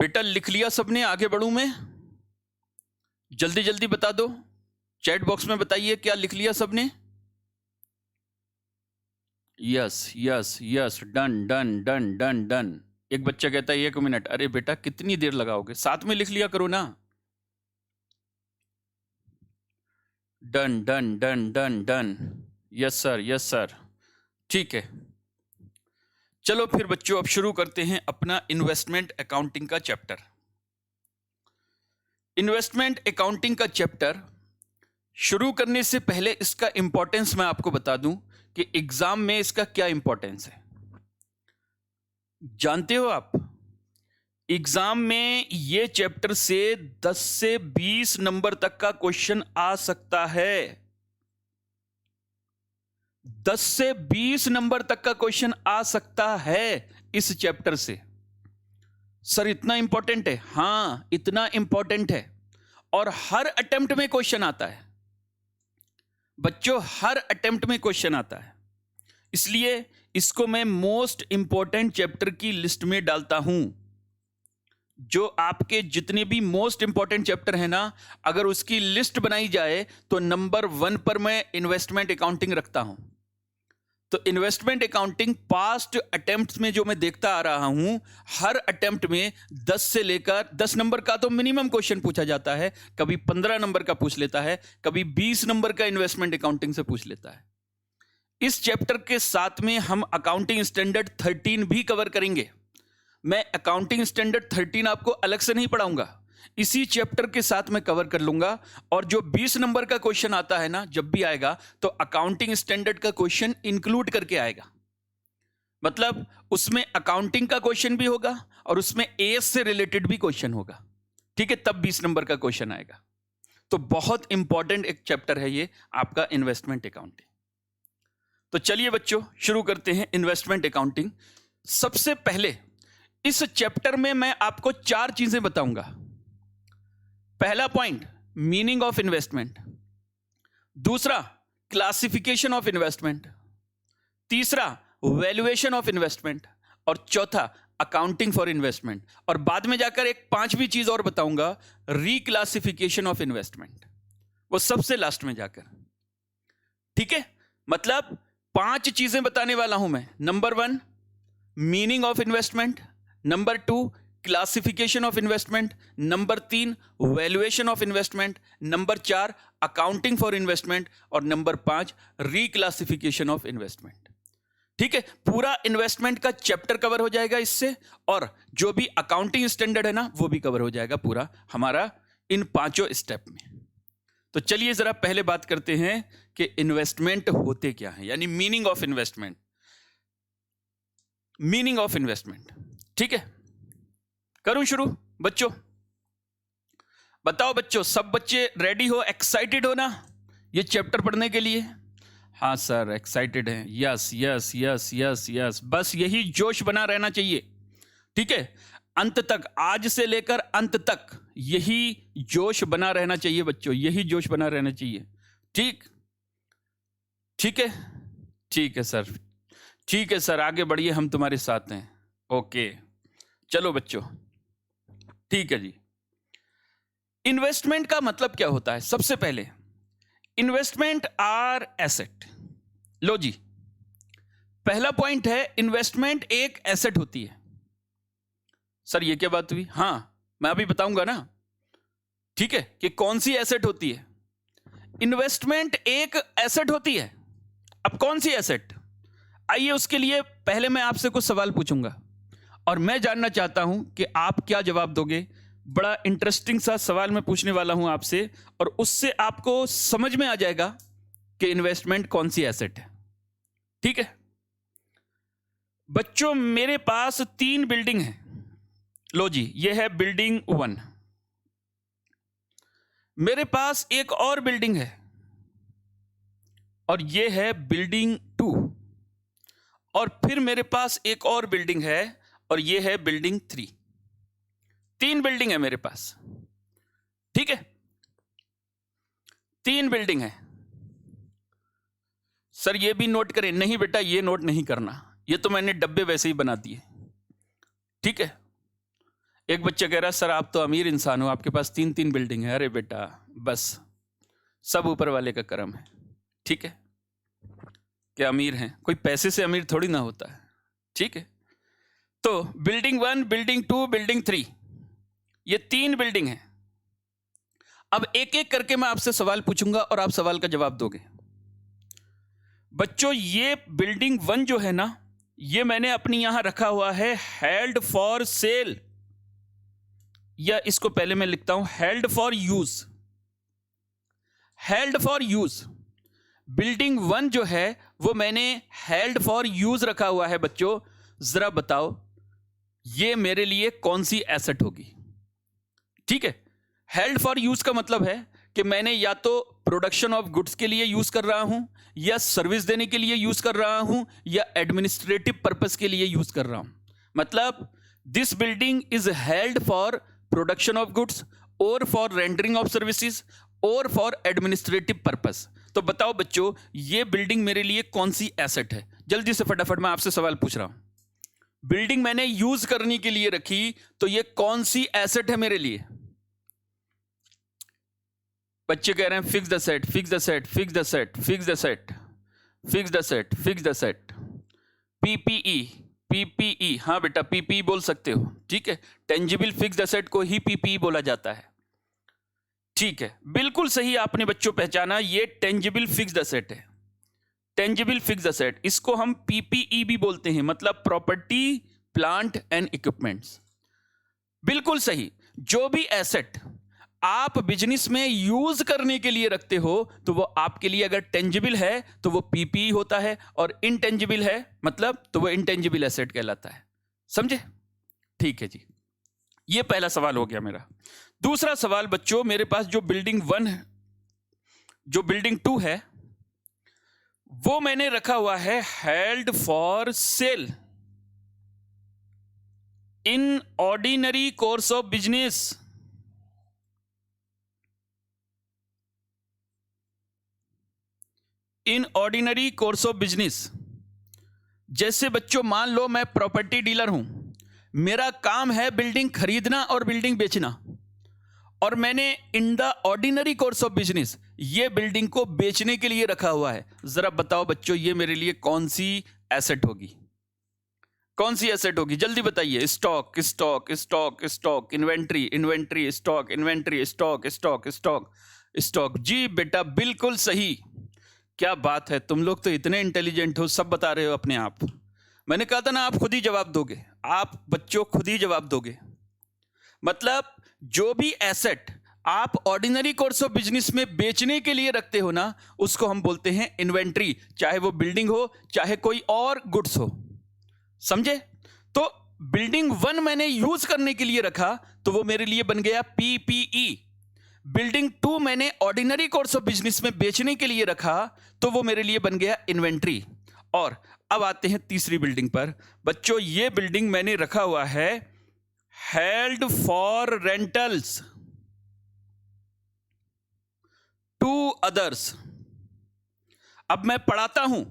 बेटा लिख लिया सबने? आगे बढ़ूं मैं? जल्दी जल्दी बता दो, चैट बॉक्स में बताइए क्या लिख लिया सबने। Yes yes yes, done done done done done. एक बच्चा कहता है 1 मिनट। अरे बेटा कितनी देर लगाओगे, साथ में लिख लिया करो ना। Done done done done done, yes sir yes sir, ठीक है। चलो फिर बच्चों अब शुरू करते हैं अपना इन्वेस्टमेंट अकाउंटिंग का चैप्टर। इन्वेस्टमेंट अकाउंटिंग का चैप्टर शुरू करने से पहले इसका इंपॉर्टेंस मैं आपको बता दूं कि एग्जाम में इसका क्या इंपॉर्टेंस है। जानते हो आप, एग्जाम में ये चैप्टर से 10 से 20 नंबर तक का क्वेश्चन आ सकता है। 10 से 20 नंबर तक का क्वेश्चन आ सकता है इस चैप्टर से। सर इतना इंपॉर्टेंट है? हां इतना इंपॉर्टेंट है, और हर अटेम्प्ट में क्वेश्चन आता है बच्चों, हर अटेम्प्ट में क्वेश्चन आता है। इसलिए इसको मैं मोस्ट इंपॉर्टेंट चैप्टर की लिस्ट में डालता हूं। जो आपके जितने भी मोस्ट इंपॉर्टेंट चैप्टर है ना, अगर उसकी लिस्ट बनाई जाए तो नंबर 1 पर मैं इन्वेस्टमेंट अकाउंटिंग रखता हूं। तो इन्वेस्टमेंट अकाउंटिंग पास्ट अटेम्प्ट्स में जो मैं देखता आ रहा हूं, हर अटेम्प्ट में 10 से लेकर 10 नंबर का तो मिनिमम क्वेश्चन पूछा जाता है, कभी 15 नंबर का पूछ लेता है, कभी 20 नंबर का इन्वेस्टमेंट अकाउंटिंग से पूछ लेता है। इस चैप्टर के साथ में हम अकाउंटिंग स्टैंडर्ड 13 भी कवर करेंगे। मैं अकाउंटिंग स्टैंडर्ड 13 आपको अलग से नहीं पढ़ाऊंगा, इसी चैप्टर के साथ मैं कवर कर लूंगा। और जो 20 नंबर का क्वेश्चन आता है ना, जब भी आएगा तो अकाउंटिंग स्टैंडर्ड का क्वेश्चन इंक्लूड करके आएगा। मतलब उसमें अकाउंटिंग का क्वेश्चन भी होगा और उसमें एएस से रिलेटेड भी क्वेश्चन होगा, ठीक है, तब 20 नंबर का क्वेश्चन आएगा। तो बहुत इंपॉर्टेंट एक चैप्टर है ये आपका इन्वेस्टमेंट अकाउंटिंग। तो चलिए बच्चों शुरू करते हैं इन्वेस्टमेंट अकाउंटिंग। सबसे पहले इस चैप्टर में मैं आपको 4 चीजें बताऊंगा। पहला पॉइंट मीनिंग ऑफ इन्वेस्टमेंट, दूसरा क्लासिफिकेशन ऑफ इन्वेस्टमेंट, तीसरा वैल्यूएशन ऑफ इन्वेस्टमेंट, और चौथा अकाउंटिंग फॉर इन्वेस्टमेंट। और बाद में जाकर एक 5वीं चीज और बताऊंगा, रिक्लासिफिकेशन ऑफ इन्वेस्टमेंट, वो सबसे लास्ट में जाकर। ठीक है, मतलब 5 चीजें बताने वाला हूं मैं। Number 1 meaning of investment, number 2 classification of investment, number 3 valuation of investment, number 4 accounting for investment, और नंबर 5 रिक्लासिफिकेशन ऑफ इन्वेस्टमेंट। ठीक है, पूरा इन्वेस्टमेंट का चैप्टर कवर हो जाएगा इससे, और जो भी अकाउंटिंग स्टैंडर्ड है ना वो भी कवर हो जाएगा पूरा हमारा इन 5 स्टेप में। तो चलिए जरा पहले बात करते हैं कि इन्वेस्टमेंट होते क्या है, यानी meaning of investment. Meaning of investment, ठीक है, करूं शुरू बच्चों? बताओ बच्चों, सब बच्चे रेडी हो, एक्साइटेड हो ना ये चैप्टर पढ़ने के लिए? हाँ सर एक्साइटेड हैं, yes yes yes yes yes, बस यही जोश बना रहना चाहिए। ठीक है, अंत तक, आज से लेकर अंत तक यही जोश बना रहना चाहिए बच्चों, यही जोश बना रहना चाहिए। ठीक ठीक है, ठीक है सर, ठीक है सर, आगे बढ़िए, हम तुम्हारे साथ हैं। ओके चलो बच्चों, ठीक है जी। इन्वेस्टमेंट का मतलब क्या होता है? सबसे पहले इन्वेस्टमेंट आर एसेट। लो जी, पहला पॉइंट है इन्वेस्टमेंट एक एसेट होती है। सर ये क्या बात हुई? हां मैं अभी बताऊंगा ना, ठीक है, कि कौन सी एसेट होती है। इन्वेस्टमेंट एक एसेट होती है। अब कौन सी एसेट? आइए उसके लिए पहले मैं आपसे कुछ सवाल पूछूंगा और मैं जानना चाहता हूं कि आप क्या जवाब दोगे। बड़ा इंटरेस्टिंग सा सवाल मैं पूछने वाला हूं आपसे, और उससे आपको समझ में आ जाएगा कि इन्वेस्टमेंट कौन सी एसेट है। ठीक है बच्चों, मेरे पास 3 बिल्डिंग है। लो जी, ये है बिल्डिंग 1, मेरे पास एक और बिल्डिंग है और ये है बिल्डिंग 2, और फिर मेरे पास एक और बिल्डिंग है और ये है बिल्डिंग 3। 3 बिल्डिंग है मेरे पास, ठीक है, 3 बिल्डिंग है। सर ये भी नोट करें? नहीं बेटा ये नोट नहीं करना, ये तो मैंने डब्बे वैसे ही बना दिए। ठीक है, एक बच्चा कह रहा सर आप तो अमीर इंसान हो, आपके पास 3-3 बिल्डिंग है। अरे बेटा बस सब ऊपर वाले का करम है, ठीक है, क्या अमीर हैं, कोई पैसे से अमीर थोड़ी ना होता है, ठीक है। तो बिल्डिंग 1, बिल्डिंग 2, बिल्डिंग 3, ये 3 बिल्डिंग है। अब एक एक करके मैं आपसे सवाल पूछूंगा और आप सवाल का जवाब दोगे। बच्चों ये बिल्डिंग 1 जो है ना, ये मैंने अपनी यहां रखा हुआ है हेल्ड फॉर सेल, या इसको पहले मैं लिखता हूं held for use. Held for use building 1 जो है वो मैंने हेल्ड फॉर यूज रखा हुआ है। बच्चों जरा बताओ ये मेरे लिए कौन सी एसेट होगी? ठीक है, हेल्ड फॉर यूज का मतलब है कि मैंने या तो प्रोडक्शन ऑफ गुड्स के लिए यूज कर रहा हूं, या सर्विस देने के लिए यूज कर रहा हूं, या एडमिनिस्ट्रेटिव पर्पस के लिए यूज कर रहा हूं। मतलब this building is held for production of goods और फॉर रेंडरिंग ऑफ सर्विसेज और फॉर एडमिनिस्ट्रेटिव पर्पस। तो बताओ बच्चों ये बिल्डिंग मेरे लिए कौन सी एसेट है? जल्दी से फटाफट मैं आपसे सवाल पूछ रहा हूं। बिल्डिंग मैंने यूज करने के लिए रखी, तो ये कौन सी एसेट है मेरे लिए? बच्चे कह रहे हैं fix the set, fix the set, fix the set, fix the set, fix the set, fix the set, PPE, PPE. हाँ बेटा पीपीई बोल सकते हो, ठीक है, टेंजिबल फिक्स द सेट को ही पीपीई बोला जाता है, ठीक है, बिल्कुल सही आपने बच्चों पहचाना, ये टेंजिबल फिक्स द सेट है। टेंजिबल फिक्स द सेट, इसको हम पीपीई भी बोलते हैं, मतलब प्रॉपर्टी प्लांट एंड इक्विपमेंट्स। बिल्कुल सही, जो भी एसेट आप बिजनेस में यूज करने के लिए रखते हो तो वो आपके लिए अगर टेंजिबल है तो वो पीपीई होता है, और इनटेंजिबल है मतलब तो वो इनटेंजिबल एसेट कहलाता है। समझे? ठीक है जी, ये पहला सवाल हो गया मेरा। दूसरा सवाल बच्चों, मेरे पास जो बिल्डिंग 1 है, जो बिल्डिंग 2 है, वो मैंने रखा हुआ है held for sale in ordinary course of business. In ordinary course of business, जैसे बच्चों मान लो मैं प्रॉपर्टी डीलर हूं, मेरा काम है बिल्डिंग खरीदना और बिल्डिंग बेचना, और मैंने in the ordinary course of business ये बिल्डिंग को बेचने के लिए रखा हुआ है। जरा बताओ बच्चों ये मेरे लिए कौन सी एसेट होगी? कौन सी एसेट होगी जल्दी बताइए। Stock, stock, stock, stock, inventory, inventory, stock, inventory, stock, stock, stock, stock. जी बेटा बिल्कुल सही, क्या बात है, तुम लोग तो इतने इंटेलिजेंट हो, सब बता रहे हो अपने आप। मैंने कहा था ना आप खुद ही जवाब दोगे, आप बच्चों खुद ही जवाब दोगे। मतलब जो भी एसेट आप ऑर्डिनरी कोर्स ऑफ बिजनेस में बेचने के लिए रखते हो ना, उसको हम बोलते हैं इन्वेंट्री, चाहे वो बिल्डिंग हो चाहे कोई और गुड्स हो। समझे? तो बिल्डिंग 1 मैंने यूज करने के लिए रखा तो वो मेरे लिए बन गया पीपीई। बिल्डिंग 2 मैंने ऑर्डिनरी कोर्स ऑफ बिजनेस में बेचने के लिए रखा तो वो मेरे लिए बन गया इन्वेंट्री। और अब आते हैं तीसरी बिल्डिंग पर। बच्चों ये बिल्डिंग मैंने रखा हुआ है held for rentals to others. अब मैं पढ़ाता हूं,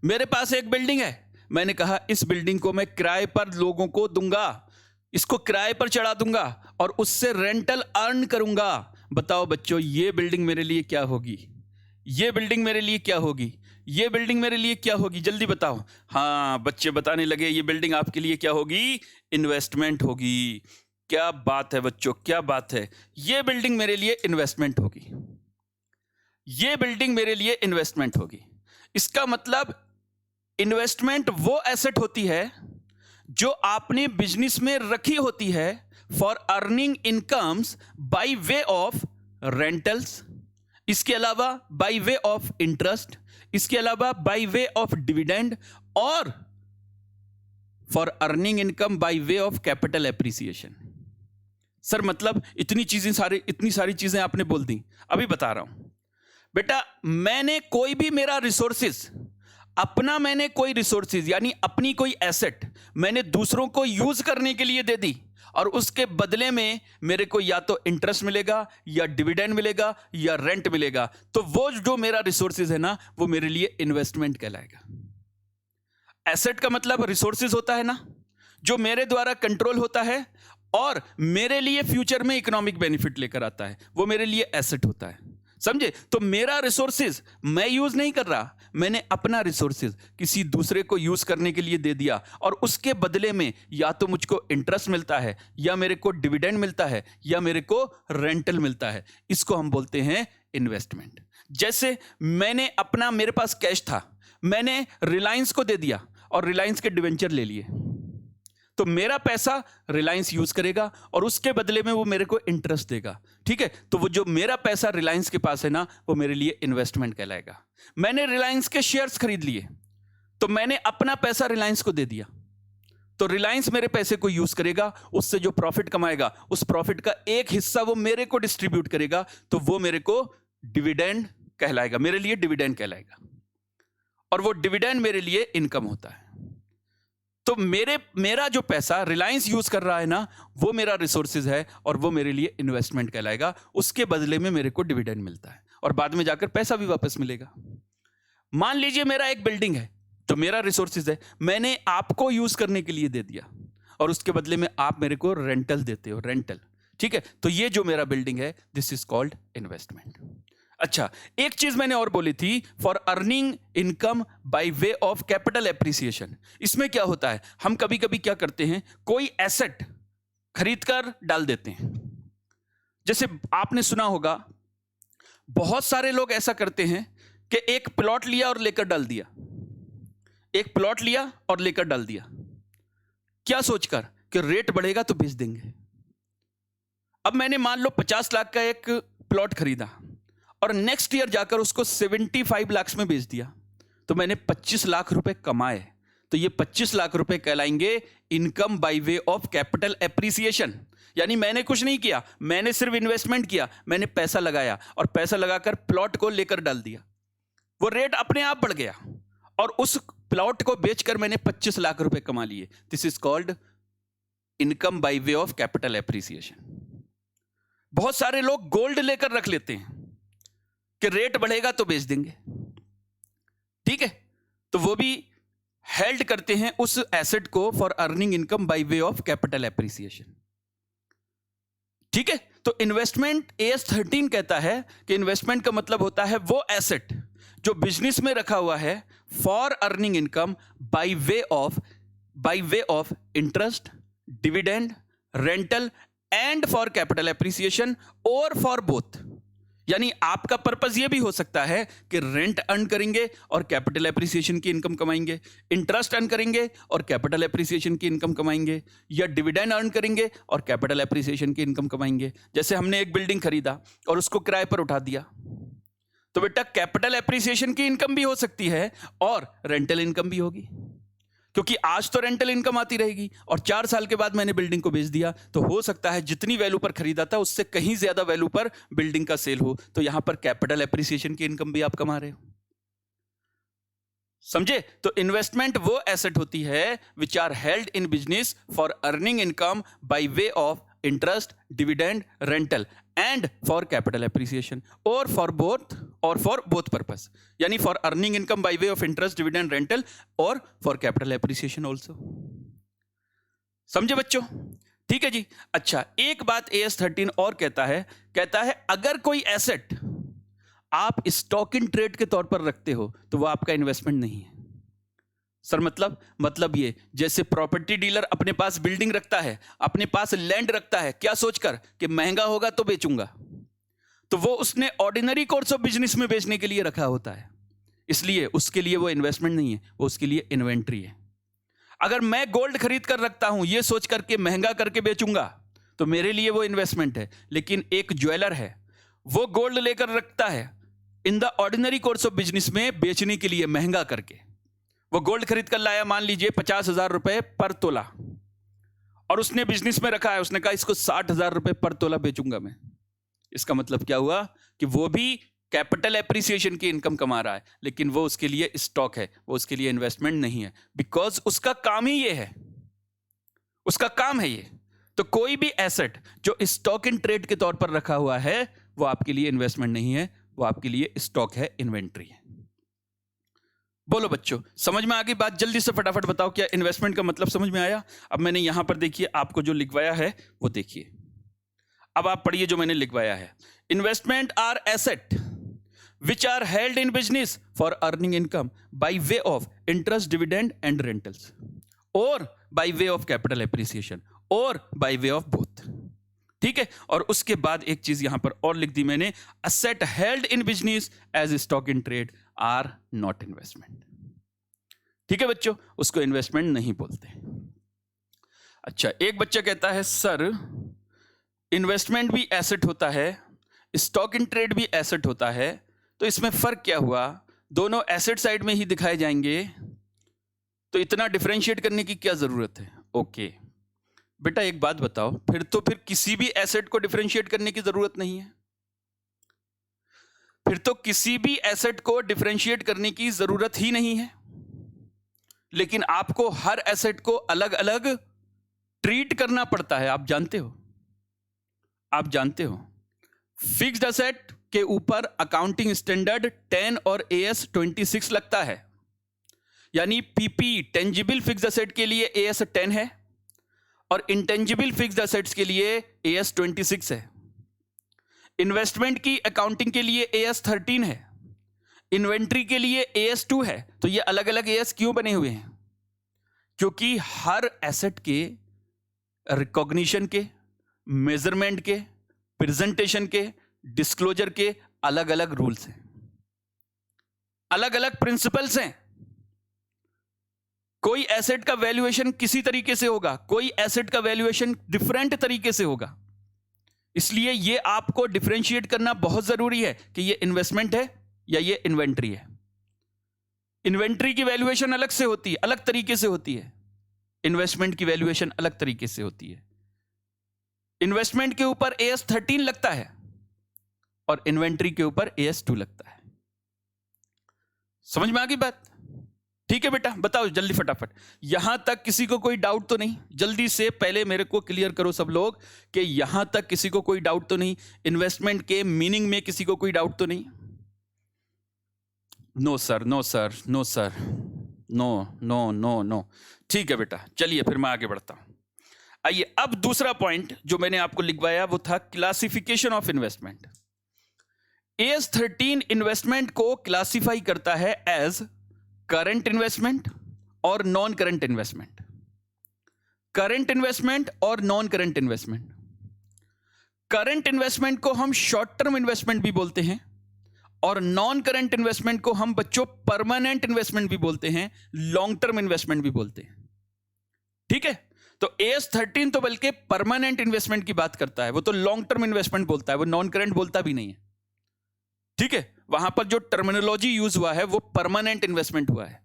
मेरे पास एक बिल्डिंग है, मैंने कहा इस बिल्डिंग को मैं किराए पर लोगों को दूंगा, इसको किराए पर चढ़ा दूंगा और उससे रेंटल अर्न करूंगा। बताओ बच्चों ये बिल्डिंग मेरे लिए क्या होगी? ये बिल्डिंग मेरे लिए क्या होगी? ये बिल्डिंग मेरे लिए क्या होगी? जल्दी बताओ। हाँ बच्चे बताने लगे, ये बिल्डिंग आपके लिए क्या होगी? इन्वेस्टमेंट होगी। क्या बात है बच्चों, क्या बात है, ये बिल्डिंग मेरे लिए इन्वेस्टमेंट होगी। ये बिल्डिंग मेरे लिए इन्वेस्टमेंट होगी। इसका मतलब इन्वेस्टमेंट वो एसेट होती है जो आपने बिजनेस में रखी होती है for earning incomes bye way of rentals, इसके अलावा बाय वे ऑफ इंटरेस्ट, इसके अलावा बाय वे ऑफ डिविडेंड, और for earning income by way of capital appreciation. Sir मतलब इतनी सारी चीजें आपने बोल दी। अभी बता रहा हूं बेटा, मैंने कोई भी मेरा रिसोर्सेज अपना, मैंने कोई रिसोर्सेज यानी अपनी कोई एसेट मैंने दूसरों को यूज करने के लिए दे दी, और उसके बदले में मेरे को या तो इंटरेस्ट मिलेगा या डिविडेंड मिलेगा या रेंट मिलेगा, तो वो जो मेरा रिसोर्सेज है ना वो मेरे लिए इन्वेस्टमेंट कहलाएगा। एसेट का मतलब रिसोर्सेज होता है ना, जो मेरे द्वारा कंट्रोल होता है और मेरे लिए फ्यूचर में इकोनॉमिक बेनिफिट लेकर आता है, वो मेरे लिए एसेट होता है। समझे? तो मेरा रिसोर्सेज मैं यूज नहीं कर रहा, मैंने अपना रिसोर्सेज किसी दूसरे को यूज करने के लिए दे दिया और उसके बदले में या तो मुझको इंटरेस्ट मिलता है, या मेरे को डिविडेंड मिलता है, या मेरे को रेंटल मिलता है। इसको हम बोलते हैं इन्वेस्टमेंट। जैसे मैंने अपना, मेरे पास कैश था, मैंने रिलायंस को दे दिया और रिलायंस के डिवेंचर ले लिए, तो मेरा पैसा रिलायंस यूज करेगा और उसके बदले में वो मेरे को इंटरेस्ट देगा। ठीक है, तो वो जो मेरा पैसा रिलायंस के पास है ना, वो मेरे लिए इन्वेस्टमेंट कहलाएगा। मैंने रिलायंस के शेयर्स खरीद लिए, तो मैंने अपना पैसा रिलायंस को दे दिया, तो रिलायंस मेरे पैसे को यूज करेगा, उससे जो प्रॉफिट कमाएगा उस प्रॉफिट का एक हिस्सा वो मेरे को डिस्ट्रीब्यूट करेगा, तो वो मेरे को डिविडेंड कहलाएगा, मेरे लिए डिविडेंड कहलाएगा। और वो डिविडेंड मेरे लिए इनकम होता है। तो मेरा जो पैसा रिलायंस यूज कर रहा है ना, वो मेरा रिसोर्सेज है और वो मेरे लिए इन्वेस्टमेंट कहलाएगा। उसके बदले में मेरे को डिविडेंड मिलता है और बाद में जाकर पैसा भी वापस मिलेगा। मान लीजिए मेरा एक बिल्डिंग है, तो मेरा रिसोर्सेज है, मैंने आपको यूज करने के लिए दे दिया और उसके बदले में आप मेरे को रेंटल देते हो, रेंटल। ठीक है, तो ये जो मेरा बिल्डिंग है, दिस इज कॉल्ड इन्वेस्टमेंट। अच्छा, एक चीज मैंने और बोली थी, for earning income by way of capital appreciation. इसमें क्या होता है, हम कभी कभी क्या करते हैं, कोई एसेट खरीद कर डाल देते हैं। जैसे आपने सुना होगा, बहुत सारे लोग ऐसा करते हैं कि एक प्लॉट लिया और लेकर डाल दिया, एक प्लॉट लिया और लेकर डाल दिया, क्या सोचकर कि रेट बढ़ेगा तो बेच देंगे। अब मैंने मान लो 50 लाख का एक प्लॉट खरीदा और नेक्स्ट ईयर जाकर उसको 75 लाख में बेच दिया, तो मैंने 25 लाख रुपए कमाए। तो ये 25 लाख रुपए कहलाएंगे income by way of capital appreciation. यानी मैंने कुछ नहीं किया, मैंने सिर्फ इन्वेस्टमेंट किया, मैंने पैसा लगाया और पैसा लगाकर प्लॉट को लेकर डाल दिया, वो रेट अपने आप बढ़ गया और उस प्लॉट को बेचकर मैंने 25 लाख रुपए कमा लिए। This is called income by way of capital appreciation. बहुत सारे लोग गोल्ड लेकर रख लेते हैं कि रेट बढ़ेगा तो बेच देंगे। ठीक है, तो वो भी हेल्ड करते हैं उस एसेट को for earning income by way of capital appreciation. ठीक है, तो इन्वेस्टमेंट AS13 कहता है कि इन्वेस्टमेंट का मतलब होता है वो एसेट जो बिजनेस में रखा हुआ है for earning income by way of interest, dividend, rental and for capital appreciation और फॉर बोथ। यानी आपका पर्पस यह भी हो सकता है कि रेंट अर्न करेंगे और कैपिटल एप्रिसिएशन की इनकम कमाएंगे, इंटरेस्ट अर्न करेंगे और कैपिटल एप्रिसिएशन की इनकम कमाएंगे, या डिविडेंड अर्न करेंगे और कैपिटल एप्रिसिएशन की इनकम कमाएंगे। जैसे हमने एक बिल्डिंग खरीदा और उसको किराए पर उठा दिया, तो बेटा कैपिटल एप्रिसिएशन की इनकम भी हो सकती है और रेंटल इनकम भी होगी, क्योंकि आज तो रेंटल इनकम आती रहेगी और 4 साल के बाद मैंने बिल्डिंग को बेच दिया, तो हो सकता है जितनी वैल्यू पर खरीदा था उससे कहीं ज्यादा वैल्यू पर बिल्डिंग का सेल हो, तो यहां पर कैपिटल एप्रिसिएशन की इनकम भी आप कमा रहे हो। समझे? तो इन्वेस्टमेंट वो एसेट होती है which are held in business for earning income by way of interest, dividend, rental and for capital appreciation और फॉर बोथ पर्पस। यानी for earning income by way of interest, dividend, rental और for capital appreciation also. समझे बच्चों? ठीक है जी। अच्छा, एक बात AS13 और कहता है अगर कोई एसेट आप स्टॉक इन ट्रेड के तौर पर रखते हो तो वो आपका इन्वेस्टमेंट नहीं है। सर मतलब ये, जैसे प्रॉपर्टी डीलर अपने पास बिल्डिंग रखता है, अपने पास लैंड रखता है, क्या सोचकर कि महंगा होगा तो बेचूंगा, तो वो उसने ऑर्डिनरी कोर्स ऑफ बिजनेस में बेचने के लिए रखा होता है, इसलिए उसके लिए वो इन्वेस्टमेंट नहीं है, वो उसके लिए इन्वेंट्री है। अगर मैं गोल्ड खरीद कर रखता हूं ये सोच करके महंगा करके बेचूंगा तो मेरे लिए वो इन्वेस्टमेंट है। लेकिन एक ज्वेलर है, वो गोल्ड लेकर रखता है in the ordinary course of business में बेचने के लिए महंगा करके। वो गोल्ड खरीद कर लाया, मान लीजिए 50,000 रुपए पर तोला, और उसने बिजनेस में रखा है, उसने कहा इसको 60,000 रुपए पर तोला बेचूंगा मैं। इसका मतलब क्या हुआ कि वो भी कैपिटल एप्रिसिएशन की इनकम कमा रहा है, लेकिन वो उसके लिए स्टॉक है, वो उसके लिए इन्वेस्टमेंट नहीं है, बिकॉज उसका काम ही ये है, उसका काम है ये। तो कोई भी एसेट जो स्टॉक इन ट्रेड के तौर पर रखा हुआ है वो आपके लिए इन्वेस्टमेंट नहीं है, वो आपके लिए स्टॉक है, इन्वेंट्री है। बोलो बच्चों, समझ में आ गई बात? जल्दी से फटाफट बताओ, क्या इन्वेस्टमेंट का मतलब समझ में आया? अब मैंने यहां पर देखिए आपको जो लिखवाया है वो देखिए, अब आप पढ़िए जो मैंने लिखवाया है। Investment are asset which are held in business for earning income by way of interest, dividend and rentals, or by way of capital appreciation, or by way of both। ठीक है, और उसके बाद एक चीज यहां पर और लिख दी मैंने, asset held in business as stock in trade are not investment। ठीक है बच्चों, उसको इन्वेस्टमेंट नहीं बोलते। अच्छा, एक बच्चा कहता है सर इन्वेस्टमेंट भी एसेट होता है, स्टॉक इन ट्रेड भी एसेट होता है, तो इसमें फर्क क्या हुआ? दोनों एसेट साइड में ही दिखाए जाएंगे, तो इतना डिफरेंशिएट करने की क्या जरूरत है? ओके बेटा, एक बात बताओ, फिर किसी भी एसेट को डिफरेंशिएट करने की जरूरत नहीं है। फिर तो किसी भी एसेट को डिफरेंशिएट करने की जरूरत ही नहीं है, लेकिन आपको हर एसेट को अलग अलग ट्रीट करना पड़ता है। आप जानते हो, आप जानते हो फिक्स्ड एसेट के ऊपर अकाउंटिंग स्टैंडर्ड 10 और AS 26 लगता है, यानी PP टेंजिबल फिक्स्ड एसेट के लिए AS 10 है और इंटेंजिबल फिक्स्ड एसेट्स के लिए AS 26 है। इन्वेस्टमेंट की अकाउंटिंग के लिए AS 13 है, इन्वेंट्री के लिए AS 2 है। तो ये अलग अलग AS क्यों बने हुए हैं? क्योंकि हर एसेट के रिकॉग्निशन के, मेजरमेंट के, प्रेजेंटेशन के, डिस्क्लोजर के अलग अलग रूल्स हैं, अलग अलग प्रिंसिपल्स हैं। कोई एसेट का वैल्यूएशन किसी तरीके से होगा, कोई एसेट का वैल्यूएशन डिफरेंट तरीके से होगा। इसलिए यह आपको डिफरेंशिएट करना बहुत जरूरी है कि यह इन्वेस्टमेंट है या यह इन्वेंट्री है। इन्वेंट्री की वैल्यूएशन अलग से होती है, अलग तरीके से होती है। इन्वेस्टमेंट की वैल्यूएशन अलग तरीके से होती है। इन्वेस्टमेंट के ऊपर AS 13 लगता है और इन्वेंट्री के ऊपर AS 2 लगता है। समझ में आ गई बात? ठीक है बेटा, बताओ जल्दी फटाफट, यहां तक किसी को कोई डाउट तो नहीं? जल्दी से पहले मेरे को क्लियर करो सब लोग कि यहां तक किसी को कोई डाउट तो नहीं? इन्वेस्टमेंट के मीनिंग में किसी को कोई डाउट तो नहीं? No sir, no sir, no sir, no no no no. ठीक है बेटा, चलिए फिर मैं आगे बढ़ता हूं। आइए, अब दूसरा पॉइंट जो मैंने आपको लिखवाया वो था classification of investment. AS 13 investment को क्लासिफाई करता है एज करंट इन्वेस्टमेंट और non current investment. Current investment और non current investment. Current investment को हम शॉर्ट टर्म इन्वेस्टमेंट भी बोलते हैं और नॉन करंट इन्वेस्टमेंट को हम बच्चों परमानेंट इन्वेस्टमेंट भी बोलते हैं, लॉन्ग टर्म इन्वेस्टमेंट भी बोलते हैं। ठीक है, तो AS 13 तो बल्कि परमानेंट इन्वेस्टमेंट की बात करता है, वो तो लॉन्ग टर्म इन्वेस्टमेंट बोलता है, वो नॉन करंट बोलता भी नहीं है। ठीक है, वहां पर जो टर्मिनोलॉजी यूज हुआ है वो परमानेंट इन्वेस्टमेंट हुआ है।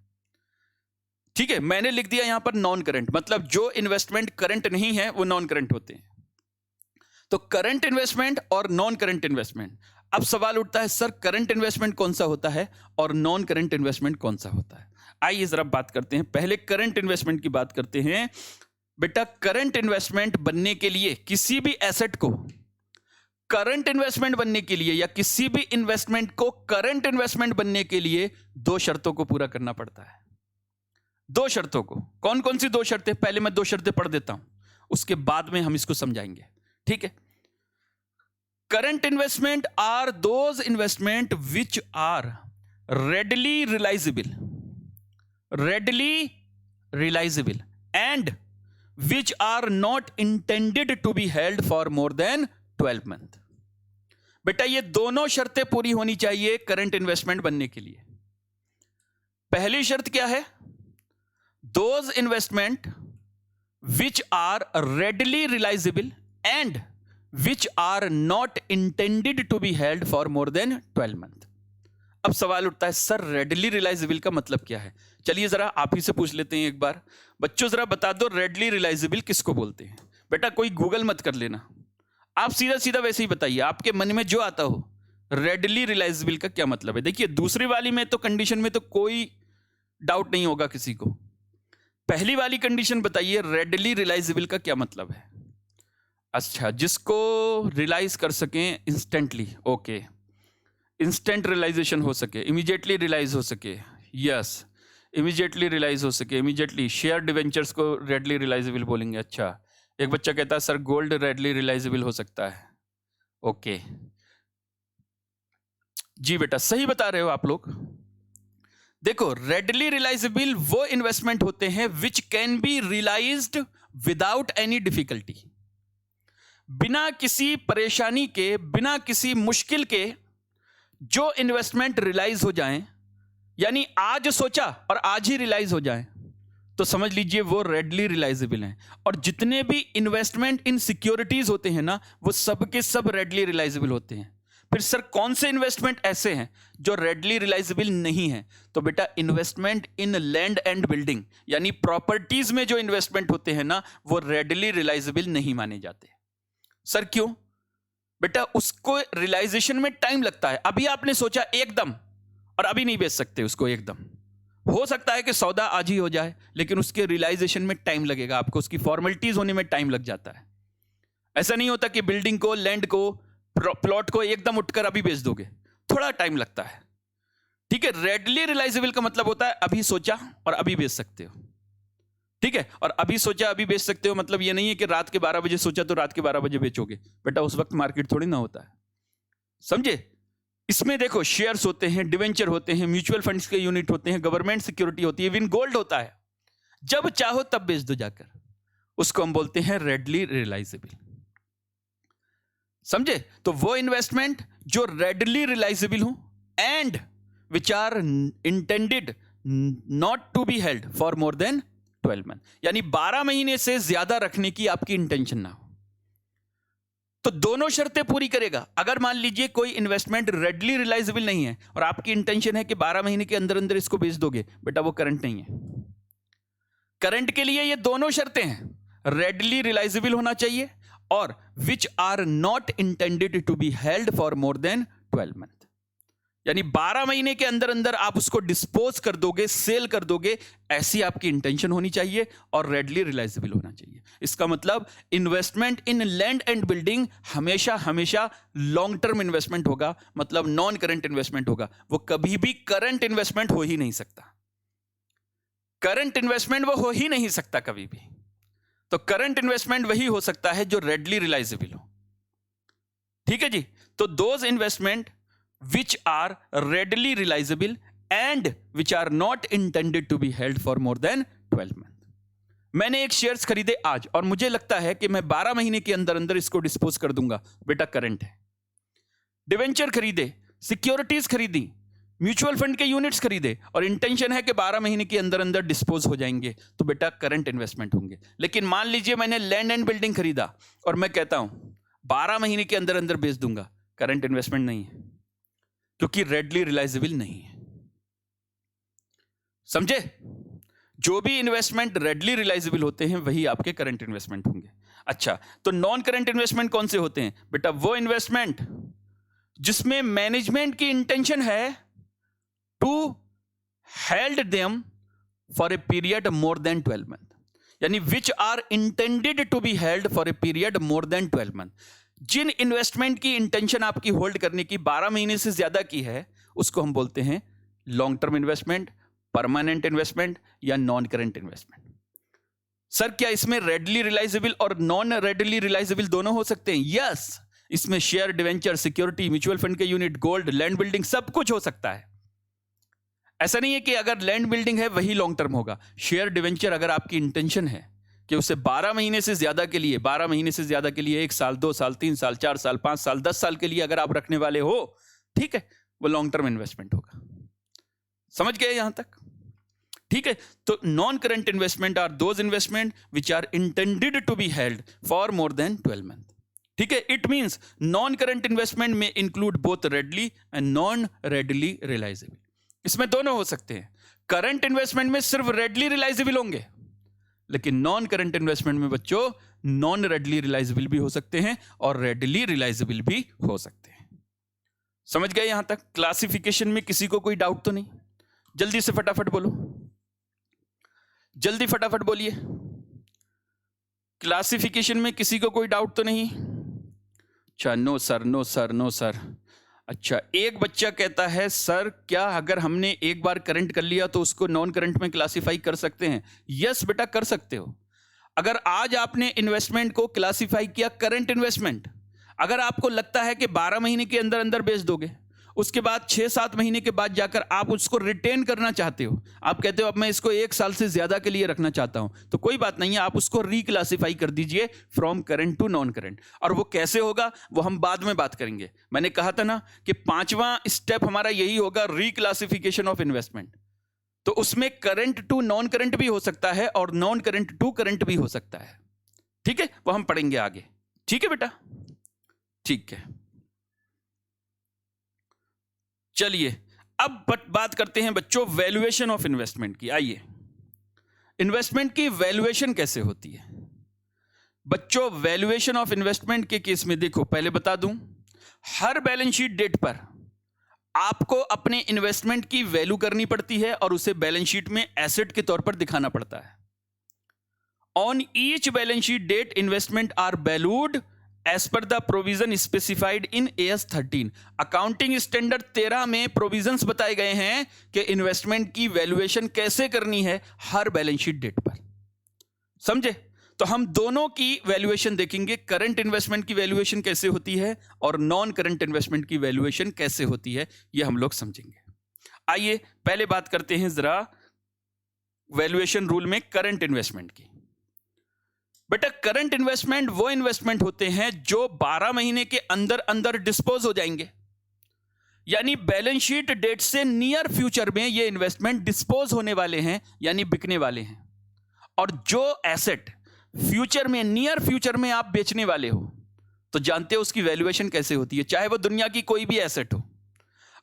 ठीक है, मैंने लिख दिया यहां पर नॉन करंट, मतलब जो इन्वेस्टमेंट करंट नहीं है वो नॉन करंट होते हैं। तो करंट इन्वेस्टमेंट और नॉन करंट इन्वेस्टमेंट। अब सवाल उठता है सर करंट इन्वेस्टमेंट कौन सा होता है और नॉन करंट इन्वेस्टमेंट कौन सा होता है? आइए जरा बात करते हैं, पहले करंट इन्वेस्टमेंट की बात करते हैं। बेटा, करंट इन्वेस्टमेंट बनने के लिए किसी भी एसेट को करंट इन्वेस्टमेंट बनने के लिए या किसी भी इन्वेस्टमेंट को करंट इन्वेस्टमेंट बनने के लिए दो शर्तों को पूरा करना पड़ता है। दो शर्तों को, कौन कौन सी दो शर्तें? पहले मैं दो शर्तें पढ़ देता हूं, उसके बाद में हम इसको समझाएंगे। ठीक है, current investment are those investment which are readily realizable and which are not intended to be held for more than 12 months। बेटा, ये दोनों शर्तें पूरी होनी चाहिए करंट इन्वेस्टमेंट बनने के लिए। पहली शर्त क्या है? Those investment which are readily realizable and which are not intended to be held for more than 12 months। अब सवाल उठता है सर रेडली रिलाइजेबल का मतलब क्या है? चलिए जरा आप ही से पूछ लेते हैं एक बार। बच्चों जरा बता दो रेडली रिलाइजेबल किसको बोलते हैं? बेटा कोई गूगल मत कर लेना, आप सीधा सीधा वैसे ही बताइए, आपके मन में जो आता हो। रेडली रिलाइजेबल का क्या मतलब है? देखिए दूसरी वाली में तो कंडीशन में तो कोई डाउट नहीं होगा किसी को। पहली वाली कंडीशन बताइए, रेडली रिलाइजेबल का क्या मतलब है? अच्छा, जिसको रियलाइज कर सकें इंस्टेंटली। ओके, इंस्टेंट रियलाइजेशन हो सके, इमीडिएटली रियलाइज हो सके। यस, इमीडिएटली रिलाइज हो सके, इमीडिएटली शेयर डिवेंचर्स को रेडली रिलाइजेबल बोलेंगे। अच्छा, एक बच्चा कहता है सर गोल्ड रेडली रिलाइजेबल हो सकता है। ओके जी बेटा, सही बता रहे हो आप लोग। देखो, रेडली रिलाइजेबल वो इन्वेस्टमेंट होते हैं which can be realized without any difficulty, बिना किसी परेशानी के, बिना किसी मुश्किल के जो इन्वेस्टमेंट रियलाइज हो जाएं, यानी आज सोचा और आज ही रियलाइज हो जाएं, तो समझ लीजिए वो रेडली रियलाइजेबल हैं। और जितने भी इन्वेस्टमेंट इन सिक्योरिटीज होते हैं ना, वो सब के सब रेडली रियलाइजेबल होते हैं। फिर सर कौन से इन्वेस्टमेंट ऐसे हैं जो रेडली रियलाइजेबल नहीं है? तो बेटा, investment in land and building, यानी प्रॉपर्टीज में जो इन्वेस्टमेंट होते हैं ना, वो रेडली रियलाइजेबल नहीं माने जाते। सर क्यों? बेटा, उसको रियलाइजेशन में टाइम लगता है। अभी आपने सोचा एकदम, और अभी नहीं बेच सकते उसको एकदम। हो सकता है कि सौदा आज ही हो जाए, लेकिन उसके रियलाइजेशन में टाइम लगेगा, आपको उसकी फॉर्मेलिटीज होने में टाइम लग जाता है। ऐसा नहीं होता कि बिल्डिंग को, लैंड को, प्लॉट को एकदम उठकर अभी बेच दोगे, थोड़ा टाइम लगता है। ठीक है, रेडली रियलाइजेबल का मतलब होता है अभी सोचा और अभी बेच सकते हो। ठीक है, और अभी सोचा अभी बेच सकते हो मतलब ये नहीं है कि रात के 12 बजे सोचा तो रात के 12 बजे बेचोगे। बेटा, उस वक्त मार्केट थोड़ी ना होता है, समझे? इसमें देखो, शेयर्स होते हैं, डिवेंचर होते हैं, म्यूचुअल फंड्स के यूनिट होते हैं, गवर्नमेंट सिक्योरिटी होती है, इवन गोल्ड होता है। जब चाहो तब बेच दो जाकर, उसको हम बोलते हैं रेडली रियलाइजेबल। समझे? तो वो इन्वेस्टमेंट जो रेडली रियलाइजेबल हो and which are intended not to be held for more than 12 month, यानी 12 महीने से ज्यादा रखने की आपकी इंटेंशन ना हो। तो दोनों शर्तें पूरी करेगा। अगर मान लीजिए कोई इन्वेस्टमेंट रेडली रियलाइजेबल नहीं है और आपकी इंटेंशन है कि 12 महीने के अंदर अंदर इसको बेच दोगे, बेटा वो करंट नहीं है। करंट के लिए ये दोनों शर्तें हैं, रेडली रियलाइजेबल होना चाहिए और which are not intended to be held for more than 12 month, यानी 12 महीने के अंदर अंदर आप उसको डिस्पोज कर दोगे, सेल कर दोगे, ऐसी आपकी इंटेंशन होनी चाहिए और रेडली रियलाइजेबल होना चाहिए। इसका मतलब investment in land and building हमेशा हमेशा लॉन्ग टर्म इन्वेस्टमेंट होगा, मतलब नॉन करंट इन्वेस्टमेंट होगा। वो कभी भी करंट इन्वेस्टमेंट हो ही नहीं सकता। करंट इन्वेस्टमेंट वो हो ही नहीं सकता कभी भी। तो करंट इन्वेस्टमेंट वही हो सकता है जो रेडली रियलाइजेबल हो। ठीक है जी। तो those investment which are readily realizable and which are not intended to be held for more than 12 months. मैंने एक शेयर्स खरीदे आज और मुझे लगता है कि मैं 12 महीने के अंदर अंदर इसको डिस्पोज कर दूंगा, बेटा करंट है। डिवेंचर खरीदे, सिक्योरिटीज खरीदी, म्यूचुअल फंड के यूनिट्स खरीदे और इंटेंशन है कि 12 महीने के अंदर अंदर डिस्पोज हो जाएंगे, तो बेटा करंट इन्वेस्टमेंट होंगे। लेकिन मान लीजिए मैंने लैंड एंड बिल्डिंग खरीदा और मैं कहता हूं 12 महीने के अंदर अंदर बेच दूंगा, करंट इन्वेस्टमेंट नहीं है, क्योंकि रेडली रियलाइजेबल नहीं है। समझे? जो भी इन्वेस्टमेंट रेडली रियलाइजेबल होते हैं वही आपके करंट इन्वेस्टमेंट होंगे। अच्छा, तो नॉन करंट इन्वेस्टमेंट कौन से होते हैं? बेटा वो इन्वेस्टमेंट जिसमें मैनेजमेंट की इंटेंशन है to held them for a period more than 12 month, यानी which are intended to be held for a period more than 12 month. जिन इन्वेस्टमेंट की इंटेंशन आपकी होल्ड करने की 12 महीने से ज्यादा की है, उसको हम बोलते हैं long term investment, permanent investment या नॉन करंट इन्वेस्टमेंट। सर क्या इसमें रेडली रियलाइजेबल और नॉन रेडली रियलाइजेबल दोनों हो सकते हैं? यस, इसमें share, debenture, security, mutual fund के यूनिट, गोल्ड, लैंड बिल्डिंग, सब कुछ हो सकता है। ऐसा नहीं है कि अगर लैंड बिल्डिंग है वही लॉन्ग टर्म होगा। शेयर, डिवेंचर अगर आपकी इंटेंशन है कि उसे 12 महीने से ज्यादा के लिए, 12 महीने से ज्यादा के लिए 1 साल, 2 साल, 3 साल, 4 साल, 5 साल, 10 साल के लिए अगर आप रखने वाले हो, ठीक है, वो लॉन्ग टर्म इन्वेस्टमेंट होगा। समझ गए यहां तक? ठीक है। तो non current investment are those investment which are intended to be held for more than 12 month. ठीक है, it means non current investment में include both readily and non readily realisable. इसमें दोनों हो सकते हैं। करंट इन्वेस्टमेंट में सिर्फ रेडली रियलाइजेबल होंगे, लेकिन नॉन करंट इन्वेस्टमेंट में बच्चों नॉन रेडली रियलाइजेबल भी हो सकते हैं और रेडली रियलाइजेबल भी हो सकते हैं। समझ गए यहां तक? क्लासिफिकेशन में किसी को कोई डाउट तो नहीं? जल्दी से फटाफट बोलो, जल्दी फटाफट बोलिए। क्लासिफिकेशन में किसी को कोई डाउट तो नहीं? अच्छा, no sir, no sir, no sir. अच्छा, एक बच्चा कहता है सर क्या अगर हमने एक बार करंट कर लिया तो उसको नॉन करंट में क्लासिफाई कर सकते हैं? यस बेटा, कर सकते हो। अगर आज आपने इन्वेस्टमेंट को क्लासिफाई किया करंट इन्वेस्टमेंट, अगर आपको लगता है कि 12 महीने के अंदर अंदर बेच दोगे, उसके बाद 6-7 महीने के बाद जाकर आप उसको रिटेन करना चाहते हो, आप कहते हो अब मैं इसको 1 साल से ज्यादा के लिए रखना चाहता हूं, तो कोई बात नहीं है, आप उसको रिक्लासिफाई कर दीजिए from current to non current. और वो कैसे होगा वो हम बाद में बात करेंगे। मैंने कहा था ना कि 5वां स्टेप हमारा यही होगा, रिक्लासिफिकेशन ऑफ इन्वेस्टमेंट। तो उसमें करंट टू नॉन करंट भी हो सकता है और नॉन करंट टू करंट भी हो सकता है। ठीक है, वो हम पढ़ेंगे आगे। ठीक है बेटा, ठीक है। चलिए अब बात करते हैं बच्चों वैल्यूएशन ऑफ इन्वेस्टमेंट की। आइए, इन्वेस्टमेंट की वैल्यूएशन कैसे होती है बच्चों? वैल्यूएशन ऑफ इन्वेस्टमेंट के केस में देखो, पहले बता दूं, हर बैलेंस शीट डेट पर आपको अपने इन्वेस्टमेंट की वैल्यू करनी पड़ती है और उसे बैलेंस शीट में एसेट के तौर पर दिखाना पड़ता है। On each balance sheet date investment are valued as per the provision specified in AS 13। Accounting standard 13 में प्रोविजंस बताए गए हैं कि इन्वेस्टमेंट की वैल्यूएशन कैसे करनी है हर बैलेंस शीट डेट पर। समझे? तो हम दोनों की वैल्यूएशन देखेंगे, करंट इन्वेस्टमेंट की वैल्यूएशन कैसे होती है और नॉन करंट इन्वेस्टमेंट की वैल्यूएशन कैसे होती है, ये हम लोग समझेंगे। आइए पहले बात करते हैं जरा वैल्यूएशन रूल में करंट इन्वेस्टमेंट की। बेटा, करंट इन्वेस्टमेंट वो इन्वेस्टमेंट होते हैं जो 12 महीने के अंदर अंदर डिस्पोज हो जाएंगे, यानी बैलेंस शीट डेट से नियर फ्यूचर में ये इन्वेस्टमेंट डिस्पोज होने वाले हैं, यानी बिकने वाले हैं। और जो एसेट फ्यूचर में, नियर फ्यूचर में आप बेचने वाले हो, तो जानते हो उसकी वैल्यूएशन कैसे होती है, चाहे वो दुनिया की कोई भी एसेट हो।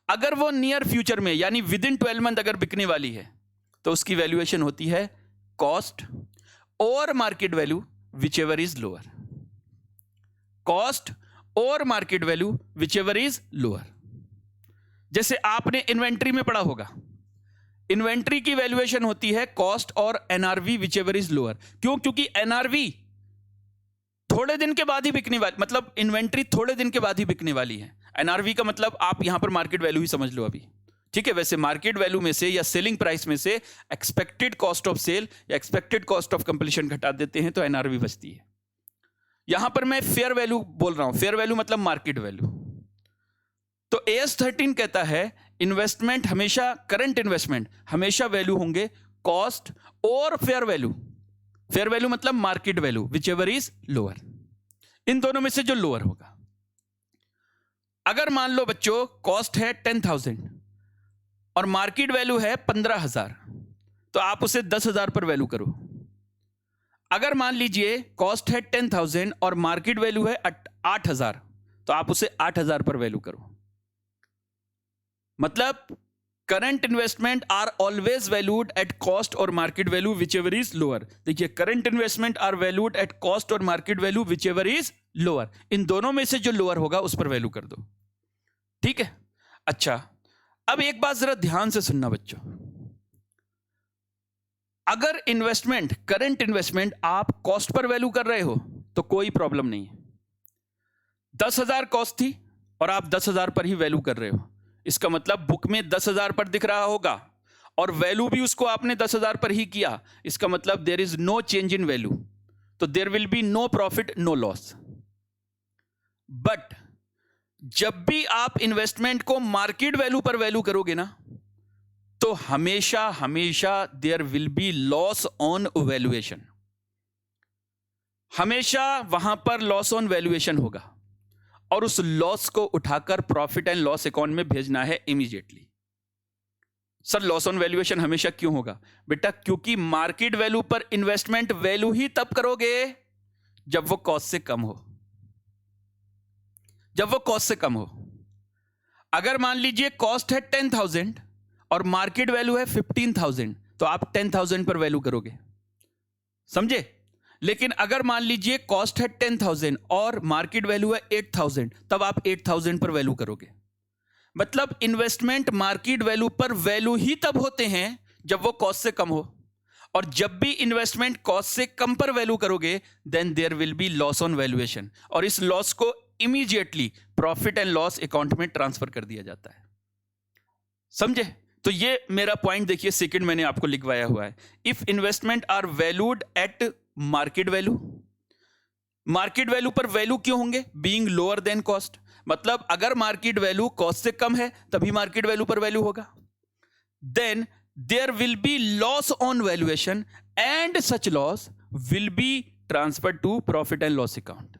अगर वो नियर फ्यूचर में यानी विद इन 12 मंथ अगर बिकने वाली है तो उसकी वैल्यूएशन होती है कॉस्ट और market value whichever is lower। Cost और market value whichever is lower। जैसे आपने इन्वेंट्री में पढ़ा होगा, इन्वेंट्री की वैल्यूएशन होती है कॉस्ट और NRV whichever is lower। क्यों? क्योंकि NRV थोड़े दिन के बाद ही बिकने वाली, मतलब इन्वेंट्री थोड़े दिन के बाद ही बिकने वाली है। NRV का मतलब आप यहां पर मार्केट वैल्यू ही समझ लो अभी। ठीक है, वैसे मार्केट वैल्यू में से या सेलिंग प्राइस में से एक्सपेक्टेड कॉस्ट ऑफ सेल या एक्सपेक्टेड कॉस्ट ऑफ कंप्लीशन घटा देते हैं तो एनआरवी बचती है। यहां पर मैं फेयर वैल्यू बोल रहा हूं, फेयर वैल्यू मतलब मार्केट वैल्यू। तो AS 13 कहता है इन्वेस्टमेंट हमेशा, करंट इन्वेस्टमेंट हमेशा वैल्यू होंगे कॉस्ट और फेयर वैल्यू। फेयर वैल्यू मतलब market value whichever is lower, इन दोनों में से जो लोअर होगा। अगर मान लो बच्चों कॉस्ट है 10,000 और मार्केट वैल्यू है 15,000, तो आप उसे 10,000 पर वैल्यू करो। अगर मान लीजिए कॉस्ट है 10,000 और मार्केट वैल्यू है 8,000, तो आप उसे 8,000 पर वैल्यू करो। मतलब current investment are always valued at cost और market value whichever is lower. देखिए, current investment are valued at cost और market value whichever is lower. इन दोनों में से जो लोअर होगा उस पर वैल्यू कर दो। ठीक है, अच्छा अब एक बात जरा ध्यान से सुनना बच्चों, अगर इन्वेस्टमेंट, करंट इन्वेस्टमेंट आप कॉस्ट पर वैल्यू कर रहे हो तो कोई प्रॉब्लम नहीं है। 10,000 कॉस्ट थी और आप 10,000 पर ही वैल्यू कर रहे हो, इसका मतलब बुक में 10,000 पर दिख रहा होगा और वैल्यू भी उसको आपने 10,000 पर ही किया, इसका मतलब there is no change in value, तो there will be no profit no loss. But जब भी आप इन्वेस्टमेंट को मार्केट वैल्यू पर वैल्यू करोगे ना, तो हमेशा हमेशा there will be loss on valuation, हमेशा वहां पर लॉस ऑन वैल्यूएशन होगा और उस लॉस को उठाकर प्रॉफिट एंड लॉस अकाउंट में भेजना है immediately. Sir loss on valuation हमेशा क्यों होगा? बेटा क्योंकि मार्केट वैल्यू पर इन्वेस्टमेंट वैल्यू ही तब करोगे जब वो कॉस्ट से कम हो, जब वो कॉस्ट से कम हो। अगर मान लीजिए कॉस्ट है 10,000 और मार्केट वैल्यू है 15,000, तो आप 10,000 पर वैल्यू करोगे, समझे? लेकिन अगर मान लीजिए कॉस्ट है 10,000 और मार्केट वैल्यू है 8,000, तब आप 8,000 पर वैल्यू करोगे। मतलब इन्वेस्टमेंट मार्केट वैल्यू पर वैल्यू ही तब होते हैं जब वो कॉस्ट से कम हो, और जब भी इन्वेस्टमेंट कॉस्ट से कम पर वैल्यू करोगे then there will be loss on valuation, और इस लॉस को immediately profit and loss account में ट्रांसफर कर दिया जाता है। समझे? तो ये मेरा पॉइंट देखिए, सेकंड मैंने आपको लिखवाया हुआ है। If investment are valued at market value, market value पर वैल्यू क्यों होंगे? बीइंग लोअर देन कॉस्ट, मतलब अगर मार्केट वैल्यू कॉस्ट से कम है तभी मार्केट वैल्यू पर वैल्यू होगा। Then there will be loss on valuation and such loss will be transfer to profit and loss account.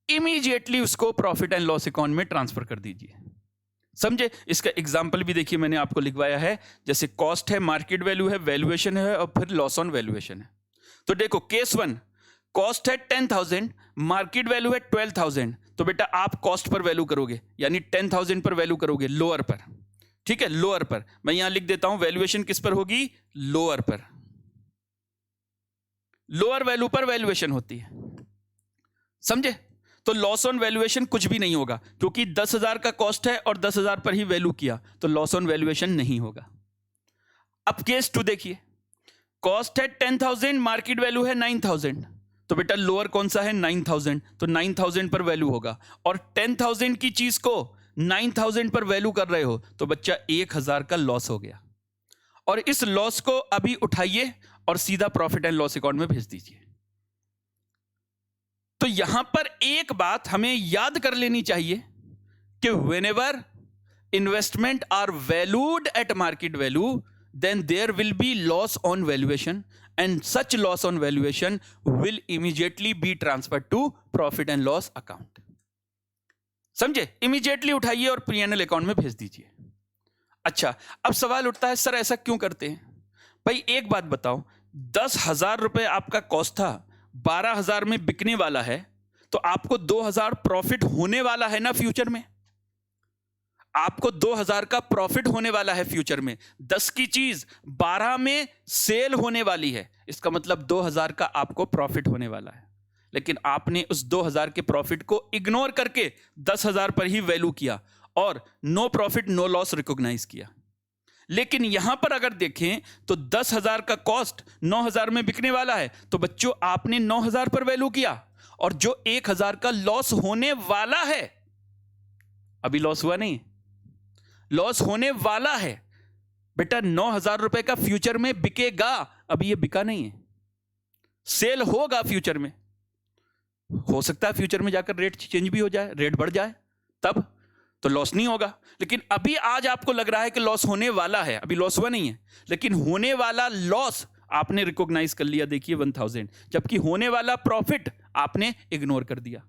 Immediately उसको प्रॉफिट एंड लॉस अकाउंट में ट्रांसफर कर दीजिए। समझे? इसका एग्जाम्पल भी देखिए मैंने आपको लिखवाया है, जैसे कॉस्ट है, मार्केट वैल्यू है, वैल्यूएशन है और फिर लॉस ऑन वैल्यूएशन है। तो देखो केस 1, कॉस्ट है 10,000, मार्केट वैल्यू है 12,000, तो बेटा आप कॉस्ट पर वैल्यू करोगे, यानी 10,000 पर वैल्यू करोगे, लोअर पर। ठीक है, लोअर पर। मैं यहां लिख देता हूं, वैल्यूएशन किस पर होगी? लोअर पर। लोअर वैल्यू पर वैल्यूएशन होती है। समझे? तो लॉस ऑन वैल्यूएशन कुछ भी नहीं होगा, क्योंकि 10,000 का कॉस्ट है और 10,000 पर ही वैल्यू किया, तो लॉस ऑन वैल्यूएशन नहीं होगा। अब केस 2 देखिए, कॉस्ट है 10,000, मार्केट वैल्यू है 9,000, तो बेटा लोअर कौन सा है? 9,000, तो 9,000 पर वैल्यू होगा। और 10,000 की चीज को 9,000 पर वैल्यू कर रहे हो, तो बच्चा 1,000 का लॉस हो गया। और इस लॉस को अभी उठाइए और सीधा प्रॉफिट एंड लॉस अकाउंट में भेज दीजिए। तो यहां पर एक बात हमें याद कर लेनी चाहिए कि whenever investment are valued at market value, then there will be loss on valuation and such loss on valuation will immediately be transferred to profit and loss account। समझे? इमीडिएटली उठाइए और P&L अकाउंट में भेज दीजिए। अच्छा, अब सवाल उठता है, सर ऐसा क्यों करते हैं? भाई एक बात बताओ, 10,000 रुपए आपका कॉस्ट था, 12,000 में बिकने वाला है, तो आपको 2,000 प्रॉफिट होने वाला है ना फ्यूचर में? आपको 2,000 का प्रॉफिट होने वाला है फ्यूचर में। 10 की चीज 12 में सेल होने वाली है, इसका मतलब 2,000 का आपको प्रॉफिट होने वाला है। लेकिन आपने उस 2,000 के प्रॉफिट को इग्नोर करके 10,000 पर ही वैल्यू किया और no profit no loss recognise किया। लेकिन यहां पर अगर देखें तो 10,000 का कॉस्ट 9,000 में बिकने वाला है, तो बच्चों आपने 9,000 पर वैल्यू किया, और जो 1,000 का लॉस होने वाला है, अभी लॉस हुआ नहीं, लॉस होने वाला है बेटा, 9,000 रुपए का फ्यूचर में बिकेगा, अभी ये बिका नहीं है, सेल होगा फ्यूचर में। हो सकता है फ्यूचर में जाकर रेट चेंज भी हो जाए, रेट बढ़ जाए, तब तो लॉस नहीं होगा। लेकिन अभी आज आपको लग रहा है कि लॉस होने वाला है, अभी लॉस हुआ नहीं है, लेकिन होने वाला लॉस आपने रिकॉग्नाइज कर लिया, देखिए 1,000, जबकि होने वाला प्रॉफिट आपने इग्नोर कर दिया।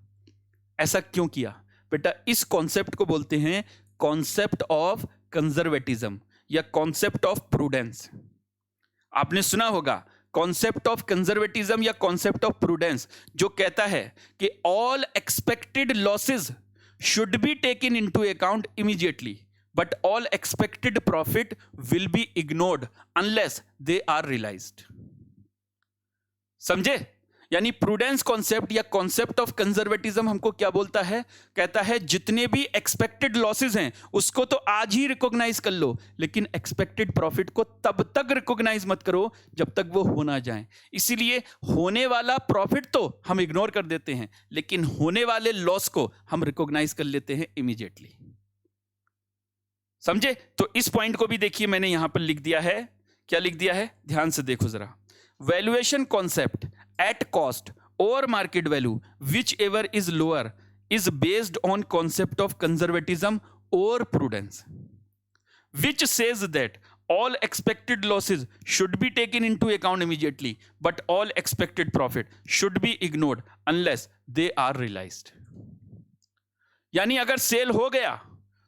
ऐसा क्यों किया बेटा? इस कॉन्सेप्ट को बोलते हैं कॉन्सेप्ट ऑफ कंजर्वेटिज्म या कॉन्सेप्ट ऑफ प्रूडेंस। आपने सुना होगा कॉन्सेप्ट ऑफ कंजर्वेटिज्म या कॉन्सेप्ट ऑफ प्रूडेंस, जो कहता है कि all expected losses should be taken into account immediately, but all expected profit will be ignored unless they are realized। समझे? यानी प्रूडेंस कॉन्सेप्ट या कॉन्सेप्ट ऑफ कंजर्वेटिज्म हमको क्या बोलता है? कहता है जितने भी एक्सपेक्टेड लॉसेस हैं उसको तो आज ही रिकॉग्नाइज कर लो, लेकिन एक्सपेक्टेड प्रॉफिट को तब तक रिकॉग्नाइज मत करो जब तक वो हो ना जाए। इसीलिए होने वाला प्रॉफिट तो हम इग्नोर कर देते हैं, लेकिन होने वाले लॉस को हम रिकॉग्नाइज कर लेते हैं इमीडिएटली। समझे? तो इस पॉइंट को भी देखिए मैंने यहां पर लिख दिया है। क्या लिख दिया है? ध्यान से देखो जरा। Valuation concept at cost or market value, whichever is lower, is based on concept of conservatism or prudence, which says that all expected losses should be taken into account immediately, but all expected profit should be ignored unless they are realized। यानी अगर cell हो गया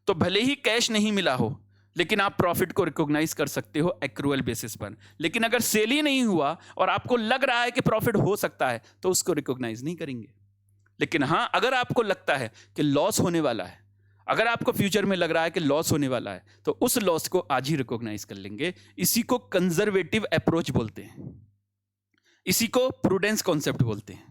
तो भले ही cash नहीं मिला हो, लेकिन आप प्रॉफिट को रिकॉग्नाइज कर सकते हो एक्रूअल बेसिस पर। लेकिन अगर सेल ही नहीं हुआ और आपको लग रहा है कि प्रॉफिट हो सकता है, तो उसको रिकॉग्नाइज नहीं करेंगे। लेकिन हां, अगर आपको लगता है कि लॉस होने वाला है, अगर आपको फ्यूचर में लग रहा है कि लॉस होने वाला है, तो उस लॉस को आज ही रिकॉग्नाइज कर लेंगे। इसी को कंजर्वेटिव अप्रोच बोलते हैं, इसी को प्रूडेंस कॉन्सेप्ट बोलते हैं।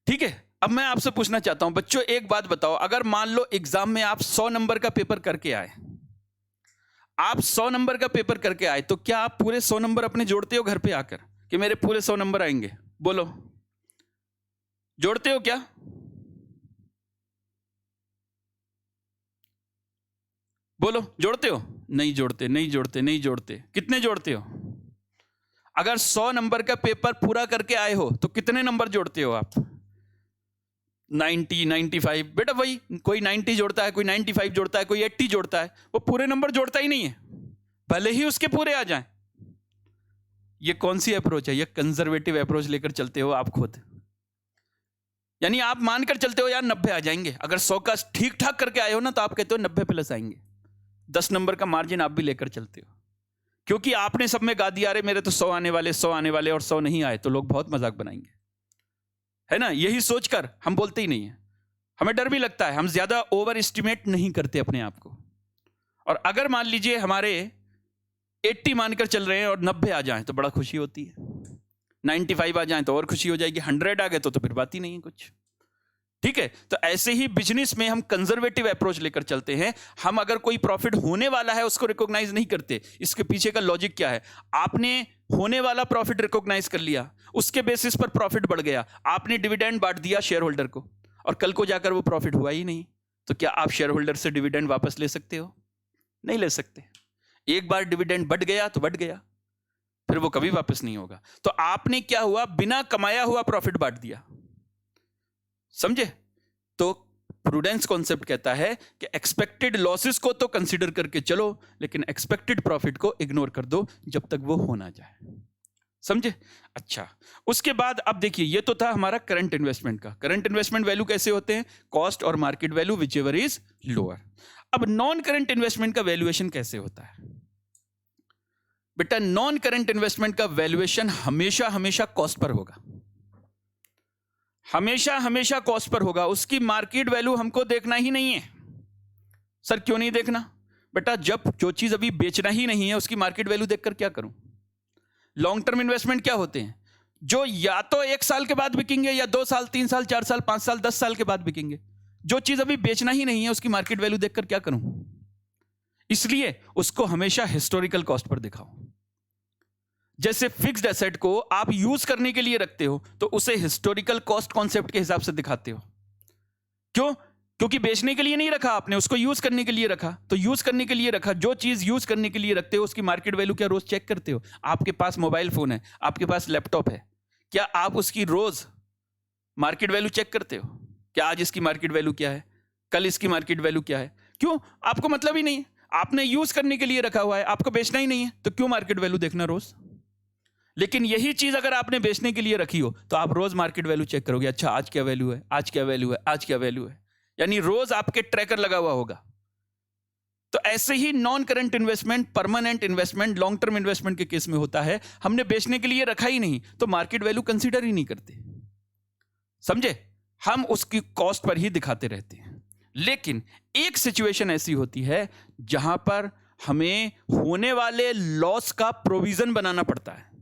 ठीक है, अब मैं आपसे पूछना चाहता हूं बच्चों, एक बात बताओ, अगर मान लो एग्जाम में आप 100 नंबर का पेपर करके आए, आप 100 नंबर का पेपर करके आए, तो क्या आप पूरे 100 नंबर अपने जोड़ते हो घर पे आकर कि मेरे पूरे 100 नंबर आएंगे? बोलो, जोड़ते हो क्या? बोलो, जोड़ते हो? नहीं जोड़ते, नहीं जोड़ते, नहीं जोड़ते। कितने जोड़ते हो? अगर 100 नंबर का पेपर पूरा करके आए हो तो कितने नंबर जोड़ते हो आप? 90, 95। बेटा वही, कोई 90 जोड़ता है, कोई 95 जोड़ता है, कोई 80 जोड़ता है, वो पूरे नंबर जोड़ता ही नहीं है, भले ही उसके पूरे आ जाएं। ये कौन सी अप्रोच है? ये कंजर्वेटिव अप्रोच लेकर चलते हो आप खुद। यानी आप मानकर चलते हो यार 90 आ जाएंगे। अगर 100 का ठीक ठाक करके आए हो ना तो आप कहते हो 90 प्लस आएंगे। 10 नंबर का मार्जिन आप भी लेकर चलते हो, क्योंकि आपने सब में गा दिया अरे मेरे तो 100 आने वाले, 100 आने वाले, और 100 नहीं आए तो लोग बहुत मजाक बनाएंगे, है ना? यही सोचकर हम बोलते ही नहीं है। हमें डर भी लगता है, हम ज्यादा ओवर एस्टिमेट नहीं करते अपने आप को। और अगर मान लीजिए हमारे 80 मानकर चल रहे हैं और 90 आ जाएं तो बड़ा खुशी होती है, 95 आ जाएं तो और खुशी हो जाएगी, 100 आ गए तो फिर बात ही नहीं है कुछ। ठीक है, तो ऐसे ही बिजनेस में हम कंजर्वेटिव अप्रोच लेकर चलते हैं। हम अगर कोई प्रॉफिट होने वाला है उसको रिकॉग्नाइज नहीं करते। इसके पीछे का लॉजिक क्या है? आपने होने वाला प्रॉफिट रिकॉग्नाइज कर लिया, उसके बेसिस पर प्रॉफिट बढ़ गया, आपने डिविडेंड बांट दिया शेयर होल्डर को, और कल को जाकर वो प्रॉफिट हुआ ही नहीं, तो क्या आप शेयर होल्डर से डिविडेंड वापस ले सकते हो? नहीं ले सकते। एक बार डिविडेंड बढ़ गया तो बढ़ गया, फिर वो कभी वापस नहीं होगा। तो आपने क्या हुआ? बिना कमाया हुआ प्रॉफिट बांट दिया। समझे? तो प्रूडेंस कॉन्सेप्ट कहता है कि एक्सपेक्टेड लॉसेस को तो कंसीडर करके चलो, लेकिन एक्सपेक्टेड प्रॉफिट को इग्नोर कर दो जब तक वो हो ना जाए। समझे? अच्छा, उसके बाद अब देखिए, ये तो था हमारा करंट इन्वेस्टमेंट का। करंट इन्वेस्टमेंट वैल्यू कैसे होते हैं? कॉस्ट और market value which ever is lower. अब नॉन करंट इन्वेस्टमेंट का वैल्यूएशन कैसे होता है? बेटा नॉन करंट इन्वेस्टमेंट का वैल्यूएशन हमेशा हमेशा कॉस्ट पर होगा, हमेशा हमेशा कॉस्ट पर होगा। उसकी मार्केट वैल्यू हमको देखना ही नहीं है। सर क्यों नहीं देखना? बेटा जब जो चीज अभी बेचना ही नहीं है उसकी मार्केट वैल्यू देखकर क्या करूं? लॉन्ग टर्म इन्वेस्टमेंट क्या होते हैं? जो या तो 1 साल के बाद बिकेंगे, या 2 साल, 3 साल, 4 साल, 5 साल, 10 साल के बाद बिकेंगे। जो चीज अभी बेचना ही नहीं है उसकी मार्केट वैल्यू देखकर क्या करूं? इसलिए उसको हमेशा हिस्टोरिकल कॉस्ट पर दिखाओ। जैसे फिक्स्ड एसेट को आप यूज करने के लिए रखते हो तो उसे हिस्टोरिकल कॉस्ट कॉन्सेप्ट के हिसाब से दिखाते हो। क्यों? क्योंकि बेचने के लिए नहीं रखा आपने, उसको यूज करने के लिए रखा। तो यूज करने के लिए रखा, जो चीज यूज करने के लिए रखते हो उसकी मार्केट वैल्यू क्या रोज चेक करते हो? आपके पास मोबाइल फोन है, आपके पास लैपटॉप है, क्या आप उसकी रोज मार्केट वैल्यू चेक करते हो? क्या आज इसकी मार्केट वैल्यू क्या है, कल इसकी मार्केट वैल्यू क्या है? क्यों? आपको मतलब ही नहीं है, आपने यूज करने के लिए रखा हुआ है, आपको बेचना ही नहीं है, तो क्यों मार्केट वैल्यू देखना रोज? लेकिन यही चीज अगर आपने बेचने के लिए रखी हो तो आप रोज मार्केट वैल्यू चेक करोगे। अच्छा आज क्या वैल्यू है, आज क्या वैल्यू है, आज क्या वैल्यू है, यानी रोज आपके ट्रैकर लगा हुआ होगा। तो ऐसे ही non current investment, permanent investment, long term investment के केस में होता है। हमने बेचने के लिए रखा ही नहीं तो मार्केट वैल्यू कंसीडर ही नहीं करते। समझे? हम उसकी कॉस्ट पर ही दिखाते रहते हैं। लेकिन एक सिचुएशन ऐसी होती है जहां पर हमें होने वाले लॉस का प्रोविजन बनाना पड़ता है।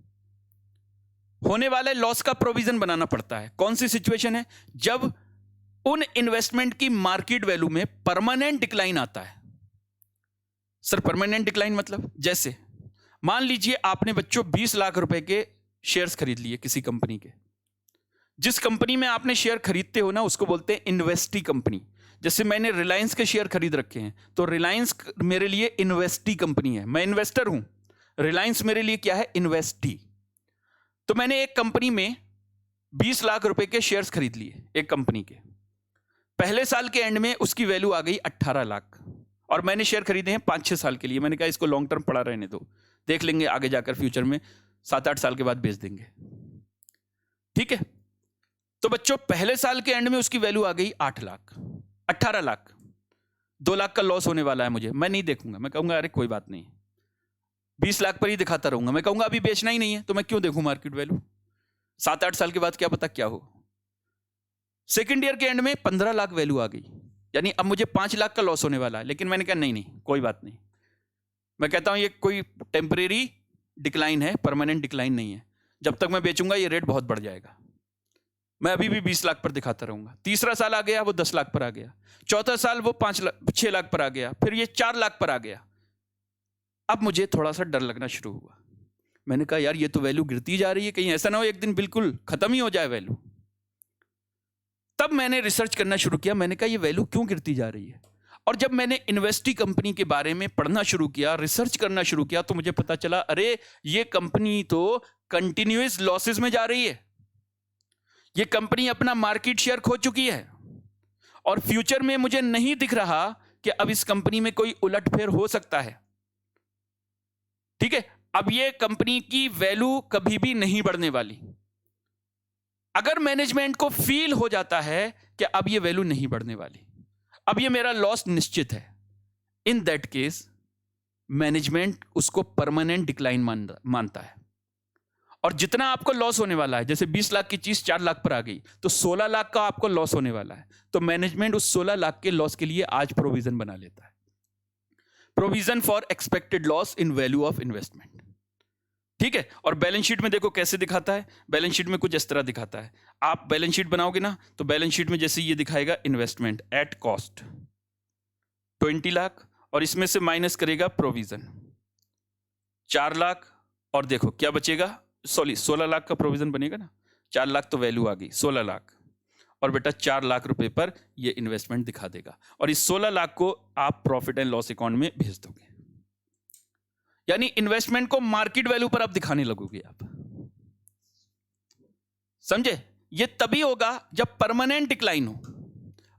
होने वाले लॉस का प्रोविजन बनाना पड़ता है। कौन सी सिचुएशन है? जब उन इन्वेस्टमेंट की मार्केट वैल्यू में परमानेंट डिक्लाइन आता है। सर परमानेंट डिक्लाइन मतलब? जैसे मान लीजिए आपने बच्चों 20 लाख रुपए के शेयर्स खरीद लिए किसी कंपनी के। जिस कंपनी में आपने शेयर खरीदते हो ना उसको बोलते हैं इन्वेस्टी कंपनी। जैसे मैंने रिलायंस के शेयर खरीद रखे हैं तो रिलायंस मेरे लिए इन्वेस्टी कंपनी है, मैं इन्वेस्टर हूं। रिलायंस मेरे लिए क्या है? इन्वेस्टी। तो मैंने एक कंपनी में 20 लाख रुपए के शेयर्स खरीद लिए एक कंपनी के। पहले साल के एंड में उसकी वैल्यू आ गई 18 लाख, और मैंने शेयर खरीदे हैं 5-6 साल के लिए। मैंने कहा इसको लॉन्ग टर्म पड़ा रहने दो, देख लेंगे आगे जाकर फ्यूचर में 7-8 साल के बाद बेच देंगे। ठीक है, तो बच्चों पहले साल के एंड में उसकी वैल्यू आ गई 8 लाख, 18 लाख। 2 लाख का लॉस होने वाला है मुझे, मैं नहीं देखूंगा, मैं कहूंगा अरे कोई बात नहीं, 20 लाख पर ही दिखाता रहूंगा। मैं कहूंगा अभी बेचना ही नहीं है तो मैं क्यों देखूं मार्केट वैल्यू, 7-8 साल के बाद क्या पता क्या हो। सेकेंड ईयर के एंड में 15 लाख वैल्यू आ गई, यानी अब मुझे 5 लाख का लॉस होने वाला है। लेकिन मैंने कहा नहीं नहीं कोई बात नहीं, मैं कहता हूं ये कोई टेम्परेरी डिक्लाइन है, परमानेंट डिक्लाइन नहीं है। जब तक मैं बेचूंगा ये रेट बहुत बढ़ जाएगा, मैं अभी भी 20 लाख पर दिखाता रहूंगा। तीसरा साल आ गया वो 10 लाख पर आ गया, चौथा साल वो 6 लाख पर आ गया, फिर ये 4 लाख पर आ गया। अब मुझे थोड़ा सा डर लगना शुरू हुआ। मैंने कहा यार ये तो वैल्यू गिरती जा रही है, कहीं ऐसा ना हो एक दिन बिल्कुल खत्म ही हो जाए वैल्यू। तब मैंने रिसर्च करना शुरू किया, मैंने कहा ये वैल्यू क्यों गिरती जा रही है। और जब मैंने इन्वेस्टी कंपनी के बारे में पढ़ना शुरू किया, रिसर्च करना शुरू किया, तो मुझे पता चला अरे ये कंपनी तो कंटिन्यूअस लॉसेस में जा रही है, ये कंपनी अपना मार्केट शेयर खो चुकी है और फ्यूचर में मुझे नहीं दिख रहा कि अब इस कंपनी में कोई उलटफेर हो सकता है। ठीक है, अब ये कंपनी की वैल्यू कभी भी नहीं बढ़ने वाली। अगर मैनेजमेंट को फील हो जाता है कि अब ये वैल्यू नहीं बढ़ने वाली, अब ये मेरा लॉस निश्चित है, इन दैट केस मैनेजमेंट उसको परमानेंट डिक्लाइन मानता है। और जितना आपको लॉस होने वाला है, जैसे 20 लाख की चीज 4 लाख पर आ गई तो 16 लाख का आपको लॉस होने वाला है, तो मैनेजमेंट उस 16 लाख के लॉस के लिए आज प्रोविजन बना लेता है, provision for expected loss in value of investment. ठीक है, और बैलेंस शीट में देखो कैसे दिखाता है, बैलेंस शीट में कुछ इस तरह दिखाता है। आप बैलेंस शीट बनाओगे ना, तो बैलेंस शीट में जैसे ये दिखाएगा इन्वेस्टमेंट एट कॉस्ट 20 लाख, और इसमें से माइनस करेगा प्रोविजन 4 लाख, और देखो क्या बचेगा, 16 लाख का प्रोविजन बनेगा ना, 4 लाख तो वैल्यू आ गई, 16 लाख, और बेटा 4 लाख रुपए पर ये इन्वेस्टमेंट दिखा देगा, और इस 16 लाख को आप प्रॉफिट एंड लॉस अकाउंट में भेज दोगे। यानी इन्वेस्टमेंट को मार्केट वैल्यू पर आप दिखाने लगोगे आप, समझे? ये तभी होगा जब परमानेंट डिक्लाइन हो।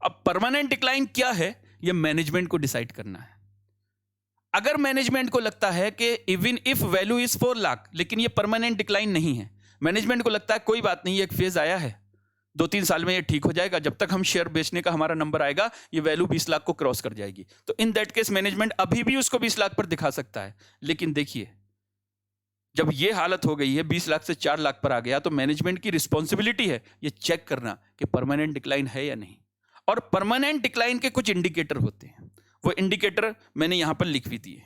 अब परमानेंट डिक्लाइन क्या है, ये मैनेजमेंट को डिसाइड करना है। अगर मैनेजमेंट को लगता है कि even if value is 4 lakh लेकिन ये परमानेंट डिक्लाइन नहीं है, मैनेजमेंट को लगता है कोई बात नहीं, ये एक फेज आया है, 2-3 साल में ये ठीक हो जाएगा, जब तक हम शेयर बेचने का हमारा नंबर आएगा ये वैल्यू 20 लाख को क्रॉस कर जाएगी, तो इन दैट केस मैनेजमेंट अभी भी उसको 20 लाख पर दिखा सकता है। लेकिन देखिए जब ये हालत हो गई है, 20 लाख से 4 लाख पर आ गया, तो मैनेजमेंट की रिस्पॉन्सिबिलिटी है ये चेक करना कि परमानेंट डिक्लाइन है या नहीं। और परमानेंट डिक्लाइन के कुछ इंडिकेटर होते हैं, वो इंडिकेटर मैंने यहां पर लिख भी दिए।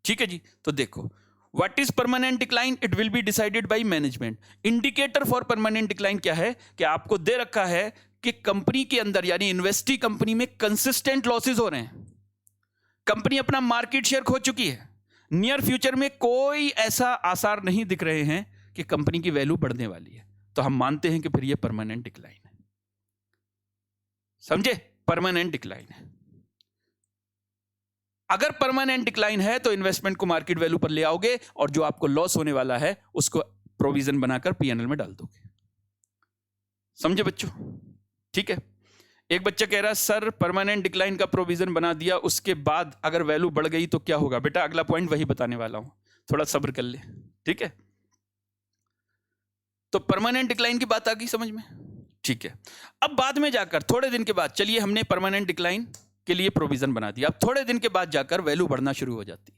ठीक है जी, तो देखो what is permanent decline, it will be decided by management. Indicator for permanent decline क्या है कि आपको दे रखा है कि कंपनी के अंदर यानी इन्वेस्टी कंपनी में कंसिस्टेंट लॉसेस हो रहे हैं, कंपनी अपना मार्केट शेयर खो चुकी है, नियर फ्यूचर में कोई ऐसा आसार नहीं दिख रहे हैं कि कंपनी की वैल्यू बढ़ने वाली है, तो हम मानते हैं कि फिर ये परमानेंट डिक्लाइन है। समझे, परमानेंट डिक्लाइन है। अगर परमानेंट डिक्लाइन है तो इन्वेस्टमेंट को मार्केट वैल्यू पर ले आओगे और जो आपको लॉस होने वाला है उसको प्रोविजन बनाकर पीएनएल में डाल दोगे। समझे बच्चों? ठीक है। एक बच्चा कह रहा है सर परमानेंट डिक्लाइन का प्रोविजन बना दिया, उसके बाद अगर वैल्यू बढ़ गई तो क्या होगा? बेटा अगला पॉइंट वही बताने वाला हूं, थोड़ा सब्र कर ले। ठीक है, तो परमानेंट डिक्लाइन की बात आ गई समझ में? ठीक है। अब बाद में जाकर थोड़े दिन के बाद, चलिए हमने परमानेंट डिक्लाइन के लिए प्रोविजन बना दिया, अब थोड़े दिन के बाद जाकर वैल्यू बढ़ना शुरू हो जाती है,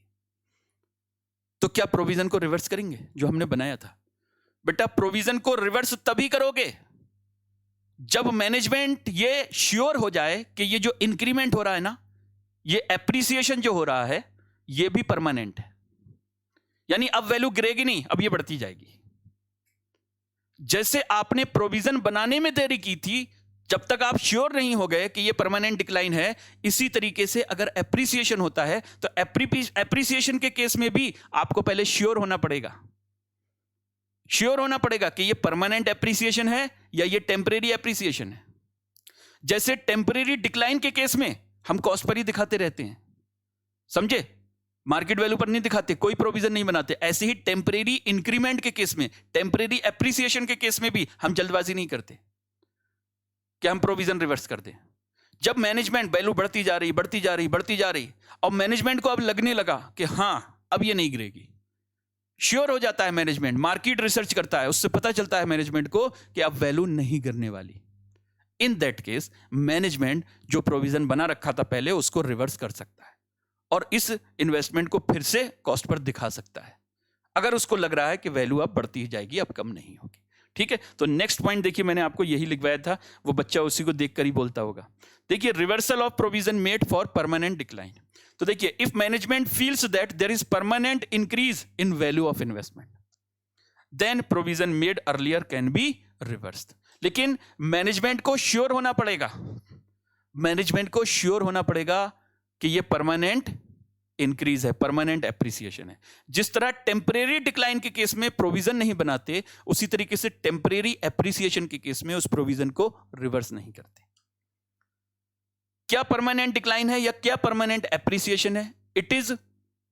तो क्या प्रोविजन को रिवर्स करेंगे जो हमने बनाया था? बेटा प्रोविजन को रिवर्स तभी करोगे जब मैनेजमेंट ये श्योर हो जाए कि ये जो इंक्रीमेंट हो रहा है ना, ये एप्रिसिएशन जो हो रहा है ये भी परमानेंट है, यानी अब वैल्यू गिरेगी नहीं, अब ये बढ़ती जाएगी। जैसे आपने प्रोविजन बनाने में देरी की थी, जब तक आप श्योर नहीं हो गए कि ये परमानेंट डिक्लाइन है, इसी तरीके से अगर एप्रिसिएशन होता है तो एप्रिसिएशन के केस में भी आपको पहले श्योर होना पड़ेगा, श्योर होना पड़ेगा कि ये परमानेंट एप्रिसिएशन है या ये टेम्परेरी एप्रिसिएशन है। जैसे टेम्परेरी डिक्लाइन के केस में हम कॉस्ट पर ही दिखाते रहते हैं, समझे, मार्केट वैल्यू पर नहीं दिखाते, कोई प्रोविजन नहीं बनाते। ऐसे ही टेम्परेरी इंक्रीमेंट के केस में, टेम्परेरी एप्रिसिएशन के केस में भी हम जल्दबाजी नहीं करते कि हम प्रोविजन रिवर्स कर दें। जब मैनेजमेंट वैल्यू बढ़ती जा रही बढ़ती जा रही बढ़ती जा रही और मैनेजमेंट को अब लगने लगा कि हां अब ये नहीं गिरेगी, श्योर हो जाता है मैनेजमेंट, मार्केट रिसर्च करता है, उससे पता चलता है मैनेजमेंट को कि अब वैल्यू नहीं गिरने वाली, इन दैट केस मैनेजमेंट जो प्रोविजन बना रखा था पहले उसको रिवर्स कर सकता है और इस इन्वेस्टमेंट को फिर से कॉस्ट पर दिखा सकता है, अगर उसको लग रहा है कि वैल्यू अब बढ़ती ही जाएगी, अब कम नहीं होगी। ठीक है, तो नेक्स्ट पॉइंट देखिए, मैंने आपको यही लिखवाया था, वो बच्चा उसी को देखकर ही बोलता होगा। देखिए, reversal of provision made for permanent decline. तो देखिए, if management feels that there is permanent increase in value of investment, then provision made earlier can be reversed. लेकिन मैनेजमेंट को श्योर होना पड़ेगा, मैनेजमेंट को श्योर होना पड़ेगा कि ये परमानेंट इंक्रीज है, परमानेंट एप्रिसिएशन है। जिस तरह टेम्परेरी डिक्लाइन के केस में प्रोविजन नहीं बनाते, उसी तरीके से टेम्परेरी एप्रिसिएशन के केस में उस प्रोविजन को रिवर्स नहीं करते। क्या परमानेंट डिक्लाइन है या क्या परमानेंट एप्रिसिएशन है? It is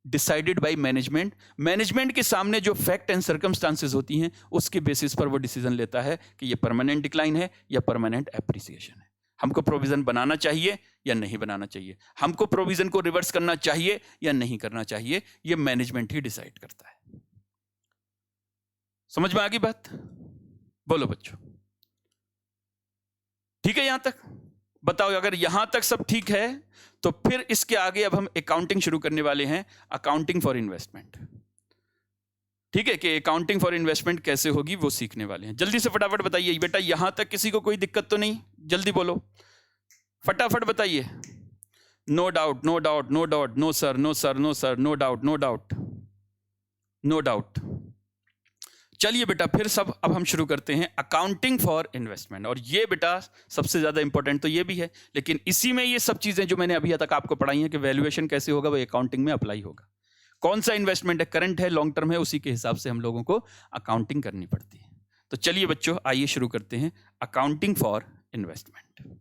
decided by management. Management के सामने जो फैक्ट एंड सर्कमस्टांसेस होती हैं उसके बेसिस पर वो डिसीजन लेता है कि ये परमानेंट डिक्लाइन है या परमानेंट एप्रिसिएशन है। हमको प्रोविजन बनाना चाहिए या नहीं बनाना चाहिए, हमको प्रोविजन को रिवर्स करना चाहिए या नहीं करना चाहिए, ये मैनेजमेंट ही डिसाइड करता है। समझ में आ गई बात? बोलो बच्चों, ठीक है? यहां तक बताओ। अगर यहां तक सब ठीक है तो फिर इसके आगे अब हम अकाउंटिंग शुरू करने वाले हैं, अकाउंटिंग फॉर इन्वेस्टमेंट। ठीक है कि अकाउंटिंग फॉर इन्वेस्टमेंट कैसे होगी वो सीखने वाले हैं। जल्दी से फटाफट बताइए बेटा, यहां तक किसी को कोई दिक्कत तो नहीं? जल्दी बोलो, फटाफट बताइए। No doubt, no doubt, no doubt, no sir, no sir, no sir, no doubt, no doubt, no doubt. चलिए बेटा, फिर सब अब हम शुरू करते हैं अकाउंटिंग फॉर इन्वेस्टमेंट। और ये बेटा सबसे ज्यादा इंपॉर्टेंट तो ये भी है, लेकिन इसी में ये सब चीजें जो मैंने अभी तक आपको पढ़ाई हैं कि वैल्यूएशन कैसे होगा वो अकाउंटिंग में अप्लाई होगा। कौन सा इन्वेस्टमेंट है, करंट है, लॉन्ग टर्म है, उसी के हिसाब से हम लोगों को अकाउंटिंग करनी पड़ती है। तो चलिए बच्चों, आइए शुरू करते हैं अकाउंटिंग फॉर इन्वेस्टमेंट।